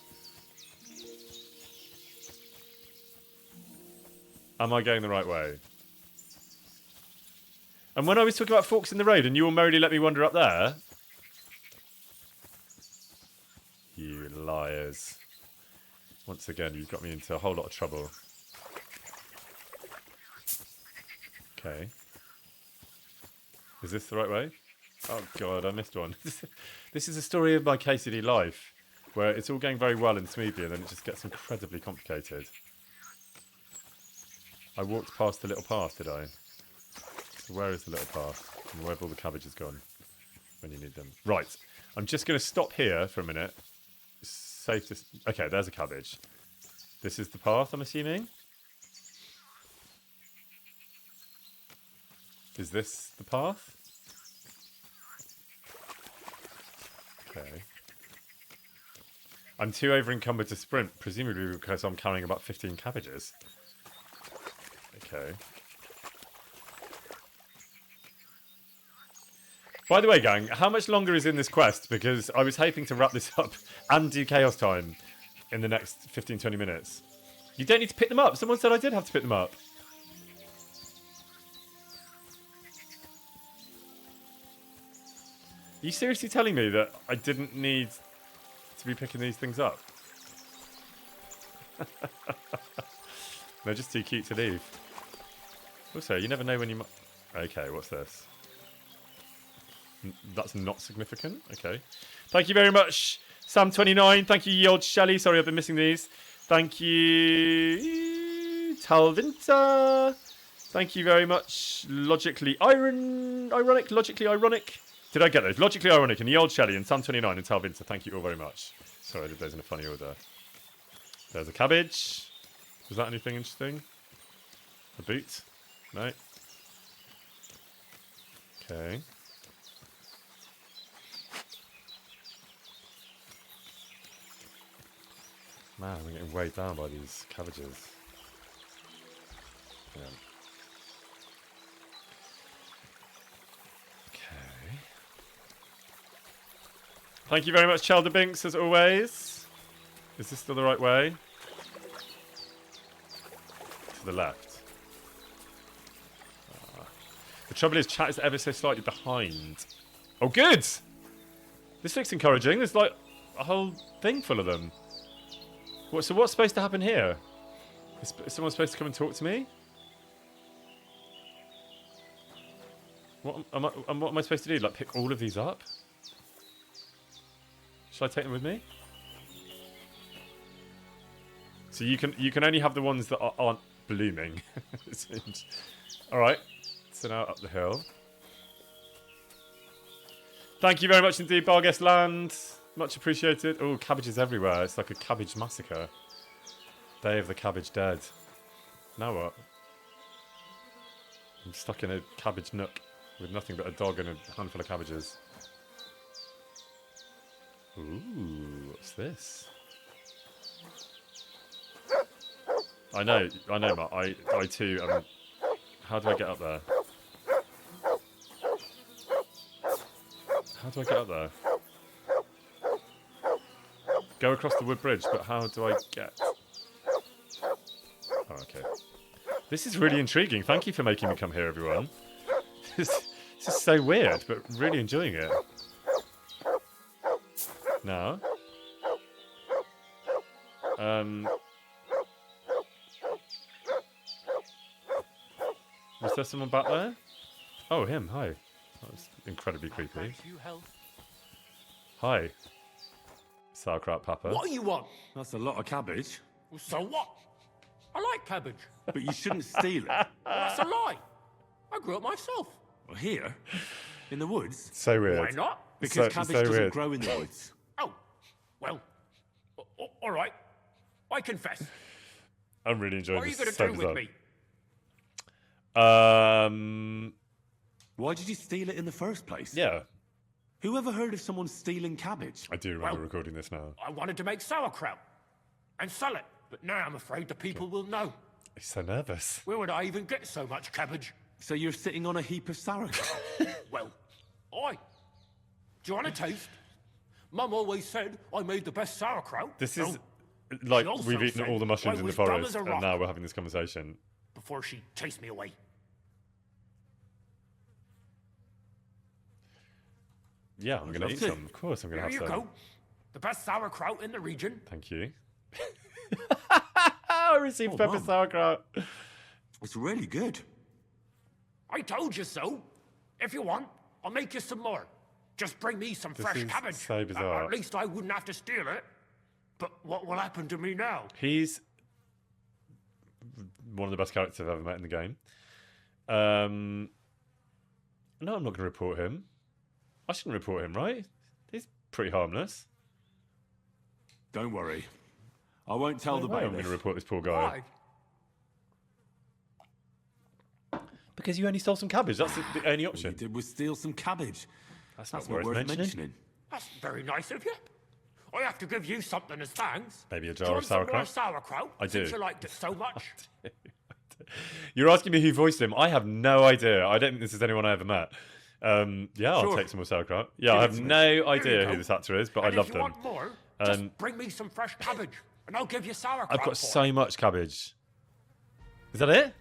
Am I going the right way? And when I was talking about forks in the road and you all merrily let me wander up there... You liars. Once again, you've got me into a whole lot of trouble. Okay. Is this the right way? Oh god, I missed one. This is a story of my KCD life, where it's all going very well and smoothly, and then it just gets incredibly complicated. I walked past the little path, did I? So where is the little path? And where have all the cabbages gone when you need them? Right. I'm just going to stop here for a minute. Safe to... Okay, there's a cabbage. This is the path, I'm assuming? Is this the path? Okay. I'm too over encumbered to sprint, presumably because I'm carrying about 15 cabbages. Okay. By the way, gang, how much longer is in this quest? Because I was hoping to wrap this up and do chaos time in the next 15-20 minutes. You don't need to pick them up. Someone said I did have to pick them up. Are you seriously telling me that I didn't need to be picking these things up? They're just too cute to leave. Also, you never know when you might... Okay, what's this? That's not significant. Okay. Thank you very much, Sam29. Thank you, Ye Old Shelley. Sorry, I've been missing these. Thank you, Talvinta. Thank you very much, Logically Ironic. Did I get those? Logically Ironic and Ye Old Shelley and Sam29 and Talvinta. Thank you all very much. Sorry, I did those in a funny order. There's a cabbage. Was that anything interesting? A boot? No. Okay. Man, I'm getting weighed down by these cabbages. Yeah. Okay. Thank you very much, Chelder Binks, as always. Is this still the right way? To the left. The trouble is, chat is ever so slightly behind. Oh, good! This looks encouraging. There's like a whole thing full of them. So what's supposed to happen here? Is someone supposed to come and talk to me? What am I supposed to do? Like pick all of these up? Shall I take them with me? So you can only have the ones that aren't blooming. All right. So now up the hill. Thank you very much indeed, Barguest Land. Much appreciated. Oh, cabbages everywhere. It's like a cabbage massacre. Day of the Cabbage Dead. Now what? I'm stuck in a cabbage nook with nothing but a dog and a handful of cabbages. Ooh, what's this? I know, Matt. I too am. How do I get up there? How do I get up there? Go across the wood bridge, but how do I get? Oh, okay. This is really intriguing. Thank you for making me come here, everyone. This is so weird, but really enjoying it. Now. Was there someone back there? Oh, him. Hi. That was incredibly creepy. Hi. Sauerkraut Papa. What do you want? That's a lot of cabbage. Well, so what? I like cabbage. But you shouldn't steal it. Well, that's a lie. I grew up myself. Well, here? In the woods? So weird. Why not? Because cabbage doesn't grow in the woods. Oh, well, all right. I confess. I'm really enjoying this. this. What are you going to do with me? Why did you steal it in the first place? Yeah. Who ever heard of someone stealing cabbage? I do remember recording this now. I wanted to make sauerkraut and sell it, but now I'm afraid the people will know. He's so nervous. Where would I even get so much cabbage? So you're sitting on a heap of sauerkraut? Well, do you want a taste? Mum always said I made the best sauerkraut. This is like we've eaten all the mushrooms I in the was dumb forest, as a and rock. now we're having this conversation. Before she chased me away. Yeah, I'm going to eat some. Of course, I'm going to have some. Here you go. The best sauerkraut in the region. Thank you. I received pepper sauerkraut. It's really good. I told you so. If you want, I'll make you some more. Just bring me some fresh cabbage. So bizarre. At least I wouldn't have to steal it. But what will happen to me now? He's one of the best characters I've ever met in the game. No, I'm not going to report him. I shouldn't report him, right? He's pretty harmless. Don't worry. I won't tell the bailiff. I'm bailiff. going to report this poor guy. Why? Because you only stole some cabbage. That's the only All option. you did was steal some cabbage. That's not worth mentioning. That's very nice of you. I have to give you something as thanks. Maybe a Do you jar of want some more sauerkraut. sauerkraut? I do. Since you liked it so much. You're asking me who voiced him. I have no idea. I don't think this is anyone I ever met. Yeah, I'll take some more sauerkraut. Yeah, I have no idea who this actor is, but I love them. If you want more, just bring me some fresh cabbage, and I'll give you sauerkraut. I've got so much cabbage. Is that it?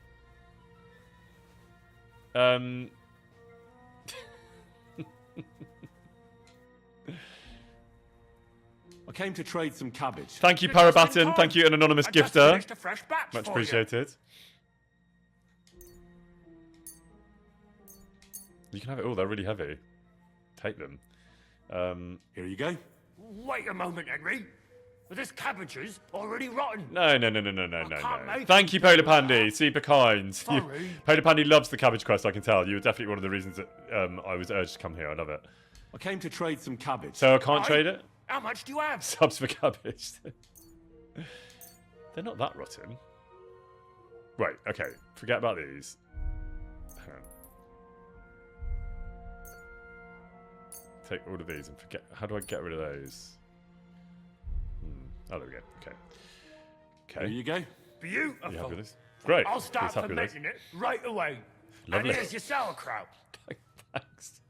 I came to trade some cabbage. Thank you, Parabaton. Thank you, an anonymous gifter. Much appreciated. You can have it all. They're really heavy. Take them. Here you go. Wait a moment, Henry. But this cabbage is already rotten. No. Thank you, Polar Pandy. Super kind. Sorry. Polar Pandy loves the cabbage quest, I can tell. You were definitely one of the reasons that I was urged to come here. I love it. I came to trade some cabbage. So I can't trade it? How much do you have? Subs for cabbage. They're not that rotten. Wait, okay. Forget about these. Hang on. Take all of these and forget. How do I get rid of those? Oh, there we go. Okay. Here you go. Beautiful. You happy with this? Great. I'll start He's happy with this. fermenting it right away. Lovely. And here's your sauerkraut. Thanks.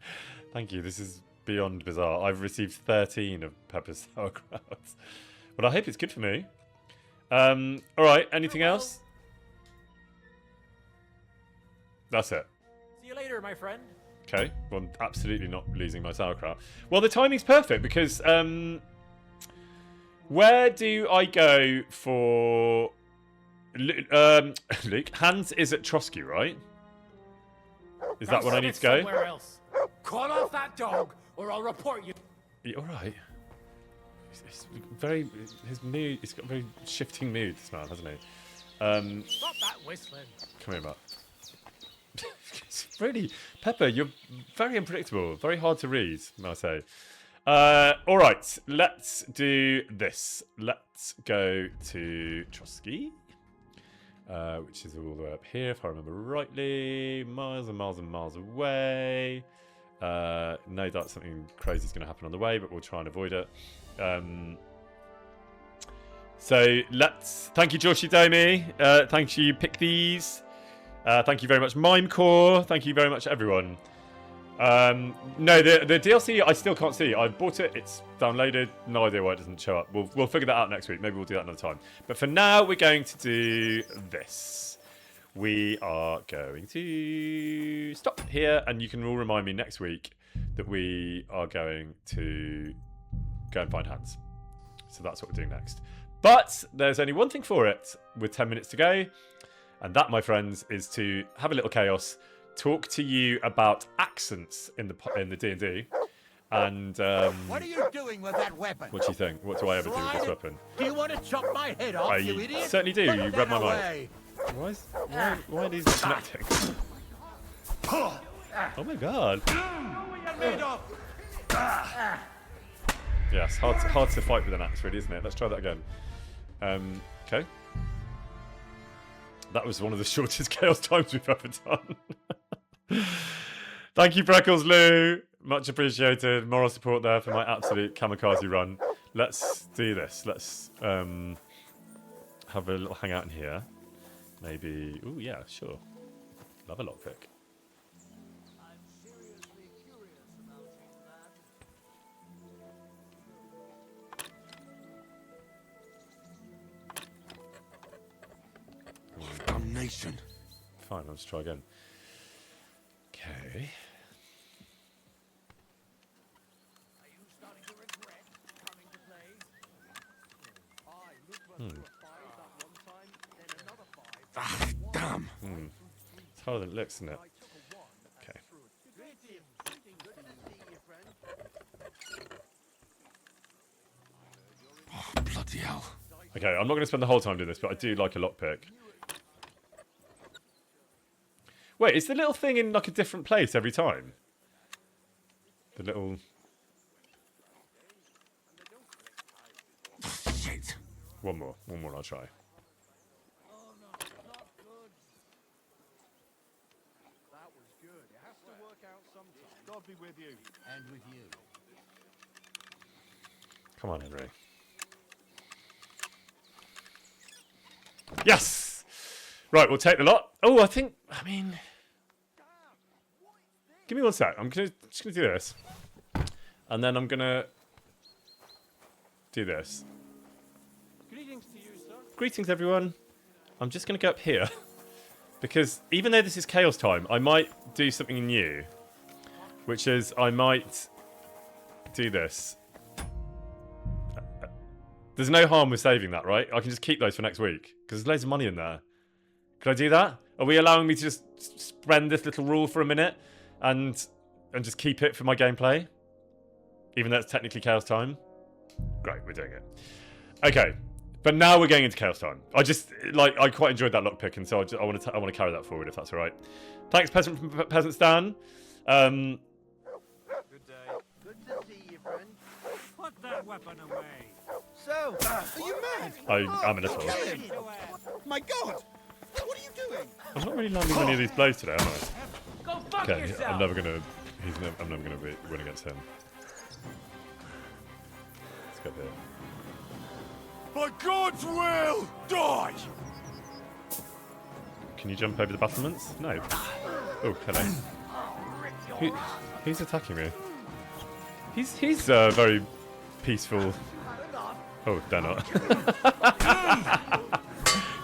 Thank you. This is beyond bizarre. I've received 13 of pepper sauerkraut. But I hope it's good for me. All right. Anything else? That's it. See you later, my friend. Okay. Well, I'm absolutely not losing my sauerkraut. Well, the timing's perfect because where do I go for Luke? Hans is at Trosky, right? Is that what I need to go? Somewhere else. Call off that dog, or I'll report you. All right. very his mood. He's got a very shifting mood, this man, hasn't he? Stop that whistling. Come here, Matt. It's really, Pepper, you're very unpredictable. Very hard to read, may I say. All right, let's do this. Let's go to Trosky, which is all the way up here, if I remember rightly. Miles and miles and miles away. No doubt something crazy is going to happen on the way, but we'll try and avoid it. So let's... Thank you, Joshi Domi. Thank you, Pick These. Thank you very much, Mimecore. Thank you very much, everyone. No, the DLC I still can't see. I bought it. It's downloaded. No idea why it doesn't show up. We'll figure that out next week. Maybe we'll do that another time. But for now, we're going to do this. We are going to stop here, and you can all remind me next week that we are going to go and find Hans. So that's what we're doing next. But there's only one thing for it, with 10 minutes to go, and that, my friends, is to have a little chaos, talk to you about accents in the D&D, and what are you doing with that weapon? what do you think? What do I ever do with this weapon? Do you want to chop my head off, you I idiot? certainly do. You read my mind. Away. Why are these disconnecting? Oh my god. Yes, hard to fight with an axe, really, isn't it? Let's try that again. Okay. That was one of the shortest chaos times we've ever done. Thank you, Breckles Lou. Much appreciated. Moral support there for my absolute kamikaze run. Let's do this. Let's have a little hangout in here. Maybe... Ooh, yeah, sure. Love a lockpick. Damnation. Fine, let's try again. Okay. Ah, damn. It's harder than it looks, isn't it? Okay. Oh, bloody hell. Okay, I'm not going to spend the whole time doing this, but I do like a lockpick. Wait, is the little thing in like a different place every time? The little... Shit. One more I'll try. God be with you. And with you. Come on, Henry. Yes! Right, we'll take the lot. Oh, I mean... Give me one sec. I'm just gonna do this. And then I'm gonna... do this. Greetings to you, sir. Greetings, everyone. I'm just gonna go up here. Because even though this is chaos time, I might do something new. Which is, I might do this. There's no harm with saving that, right? I can just keep those for next week. Because there's loads of money in there. Can I do that? Are we allowing me to just spend this little rule for a minute? And just keep it for my gameplay? Even though it's technically chaos time? Great, we're doing it. Okay. But now we're going into chaos time. I quite enjoyed that lockpick, and so I want to carry that forward, if that's alright. Thanks, Peasant Stan. Good day. Good to see you, friend. Put that weapon away. So, are you mad? I am a little. My God! What are you doing? I'm not really landing many of these blows today, am I? Go fuck Okay, yourself. I'm never gonna win against him. Let's go here. By God's will, die! Can you jump over the battlements? No. Oh, hello. Who's attacking me? He's very peaceful. Oh, they're not.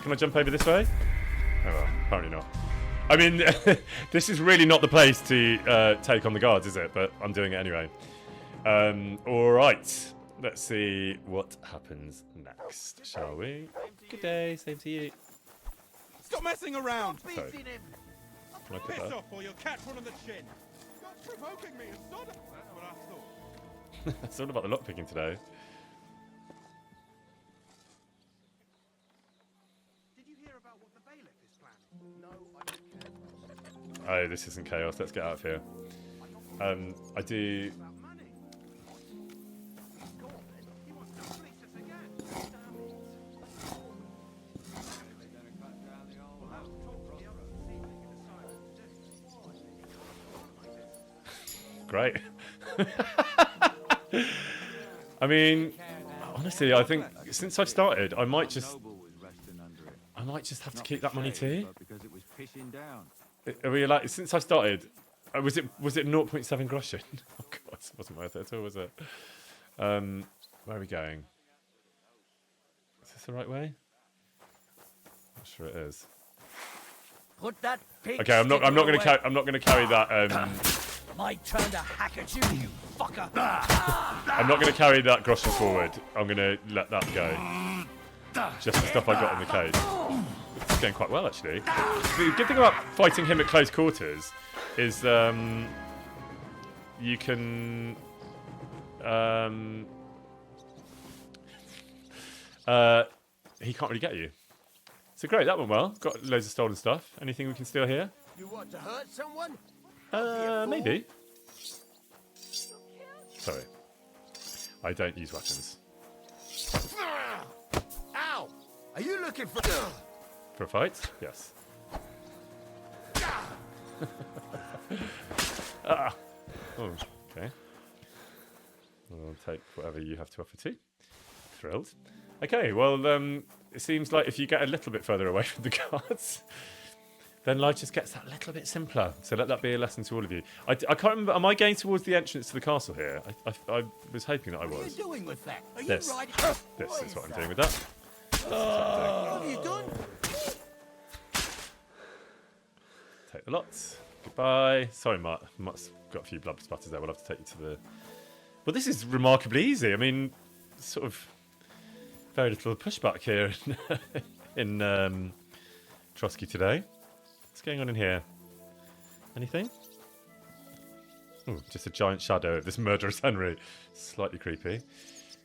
Can I jump over this way? Oh well, apparently not. I mean, this is really not the place to take on the guards, is it? But I'm doing it anyway. Alright. Let's see what happens next, shall we? Good day, same to you. Stop messing around! Sorry. Can I put Piss that? off or you'll catch one on the chin. Stop provoking me and sod it. That's what I thought. It's all about the lockpicking today. Oh, this isn't chaos. Let's get out of here. I do. Great. I mean, honestly, I think since I've started, I might just have to keep that money too. Are we like since I started? Was it 0.7 groschen? Oh god, it wasn't worth it at all, was it? Where are we going? Is this the right way? Not sure it is. Put that pig Okay, I'm not going away. to carry that. My turn to hack at you, you fucker. I'm not going to carry that groschen forward. I'm going to let that go. Just the stuff I got in the cage. It's going quite well, actually. The good thing about fighting him at close quarters is you can he can't really get you. So great, that went well. Got loads of stolen stuff. Anything we can steal here? You want to hurt someone? Maybe. Sorry. I don't use weapons. Ow! Are you looking for... For a fight? Yes. Ah. Oh, okay. I'll take whatever you have to offer too. Thrilled. Okay, well, it seems like if you get a little bit further away from the guards, then life just gets that little bit simpler. So let that be a lesson to all of you. I can't remember, am I going towards the entrance to the castle here? I was hoping that I was. What are you doing with that? Are This. you riding... This is what I'm doing with that. What have you done? Take the lots. Goodbye. Sorry, Mark. Mark's got a few blood splatters there. We'll have to take you to the... Well, this is remarkably easy. I mean, sort of very little pushback here in Trosky today. What's going on in here? Anything? Oh, just a giant shadow of this murderous Henry. Slightly creepy.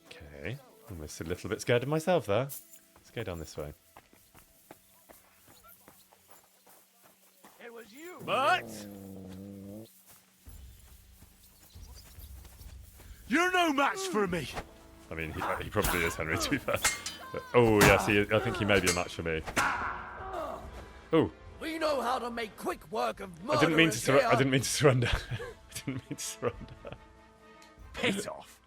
Okay. Almost a little bit scared of myself there. Let's go down this way. It was you. But you're no match for me. I mean, he probably is, Henry, to be fair. But, oh, yes, I think he may be a match for me. Oh. We know how to make quick work of murder. I didn't mean to surrender. I didn't mean to surrender. Piss off.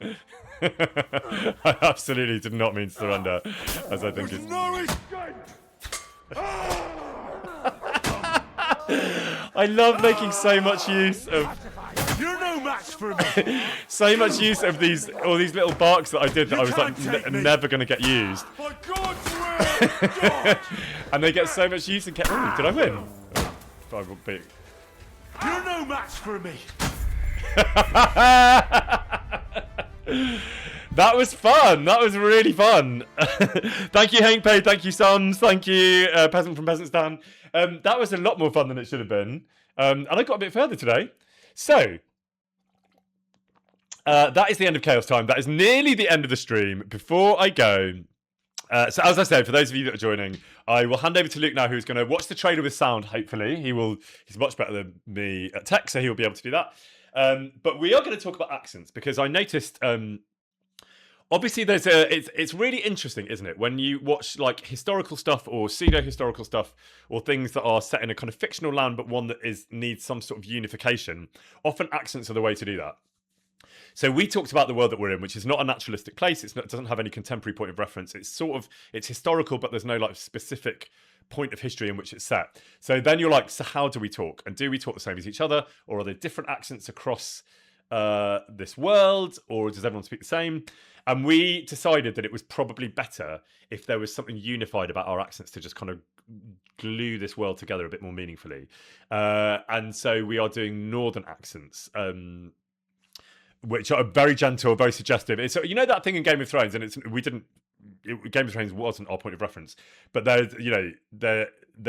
I absolutely did not mean to surrender, as I think it's... No escape. I love making so much use of... You're no match for me. So much use of all these little barks that I did that I was like never going to get used. For God's will. And they get so much use and oh, did I win? Oh, I will be... You're no match for me. That was fun. That was really fun. Thank you, HankPay. Thank you, Sums. Thank you, Peasant from Peasant's Dan. That was a lot more fun than it should have been. And I got a bit further today. So, that is the end of Chaos Time. That is nearly the end of the stream. Before I go... so as I said, for those of you that are joining, I will hand over to Luke now, who's going to watch the trailer with sound, hopefully. He's much better than me at tech, so he'll be able to do that. But we are going to talk about accents, because I noticed... obviously, it's really interesting, isn't it? When you watch like historical stuff or pseudo-historical stuff or things that are set in a kind of fictional land, but one that needs some sort of unification, often accents are the way to do that. So we talked about the world that we're in, which is not a naturalistic place. It doesn't have any contemporary point of reference. It's historical, but there's no like specific point of history in which it's set. So then you're like, so how do we talk? And do we talk the same as each other? Or are there different accents across this world? Or does everyone speak the same? And we decided that it was probably better if there was something unified about our accents to just kind of glue this world together a bit more meaningfully. And so we are doing northern accents, which are very gentle, very suggestive. It's, you know, that thing in Game of Thrones, and Game of Thrones wasn't our point of reference, but there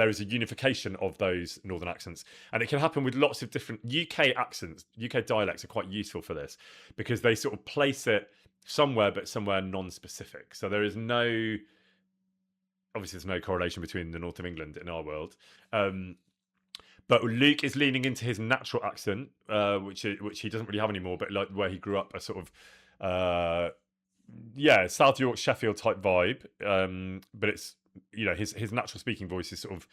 is a unification of those northern accents, and it can happen with lots of different UK accents. UK dialects are quite useful for this because they sort of place it somewhere, but somewhere non-specific. So there is obviously there's no correlation between the north of England in our world. But Luke is leaning into his natural accent, which he doesn't really have anymore, but like where he grew up, a sort of South York, Sheffield type vibe. But it's his natural speaking voice is sort of,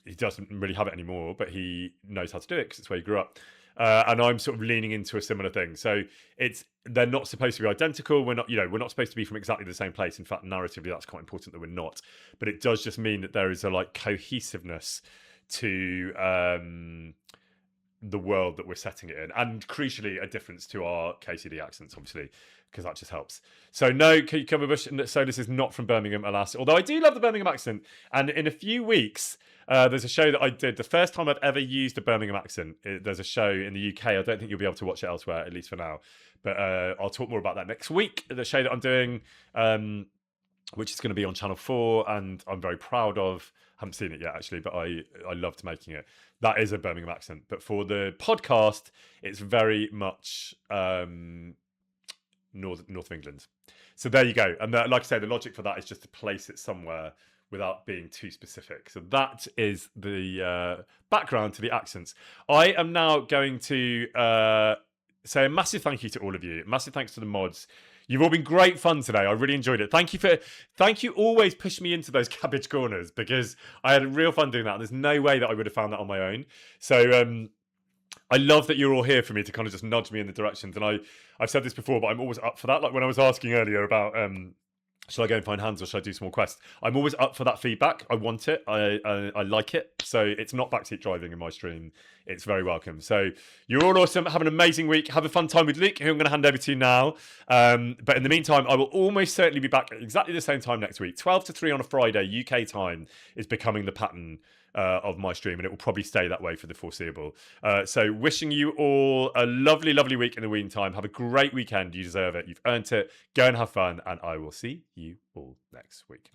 he doesn't really have it anymore, but he knows how to do it because it's where he grew up. And I'm sort of leaning into a similar thing. So they're not supposed to be identical. We're not supposed to be from exactly the same place. In fact, narratively, that's quite important that we're not. But it does just mean that there is a like cohesiveness to the world that we're setting it in, and crucially, a difference to our KCD accents, obviously, because that just helps. So no, Cucumber Bush. So this is not from Birmingham, alas. Although I do love the Birmingham accent, and in a few weeks. There's a show that I did, the first time I've ever used a Birmingham accent. There's a show in the UK. I don't think you'll be able to watch it elsewhere, at least for now. But I'll talk more about that next week. The show that I'm doing, which is going to be on Channel 4, and I'm very proud of. Haven't seen it yet, actually, but I loved making it. That is a Birmingham accent. But for the podcast, it's very much north of England. So there you go. And like I say, the logic for that is just to place it somewhere without being too specific. So that is the background to the accents. I am now going to say a massive thank you to all of you. Massive thanks to the mods. You've all been great fun today. I really enjoyed it. Thank you always push me into those cabbage corners, because I had real fun doing that. There's no way that I would have found that on my own. So I love that you're all here for me to kind of just nudge me in the directions. And I've said this before, but I'm always up for that. Like when I was asking earlier about shall I go and find hands or shall I do some more quests? I'm always up for that feedback. I want it. I like it. So it's not backseat driving in my stream. It's very welcome. So you're all awesome. Have an amazing week. Have a fun time with Luke, who I'm going to hand over to now. But in the meantime, I will almost certainly be back at exactly the same time next week. 12 to 3 on a Friday, UK time, is becoming the pattern of my stream, and it will probably stay that way for the foreseeable. So wishing you all a lovely, lovely week in the meantime. Have a great weekend. You deserve it. You've earned it. Go and have fun, and I will see you all next week.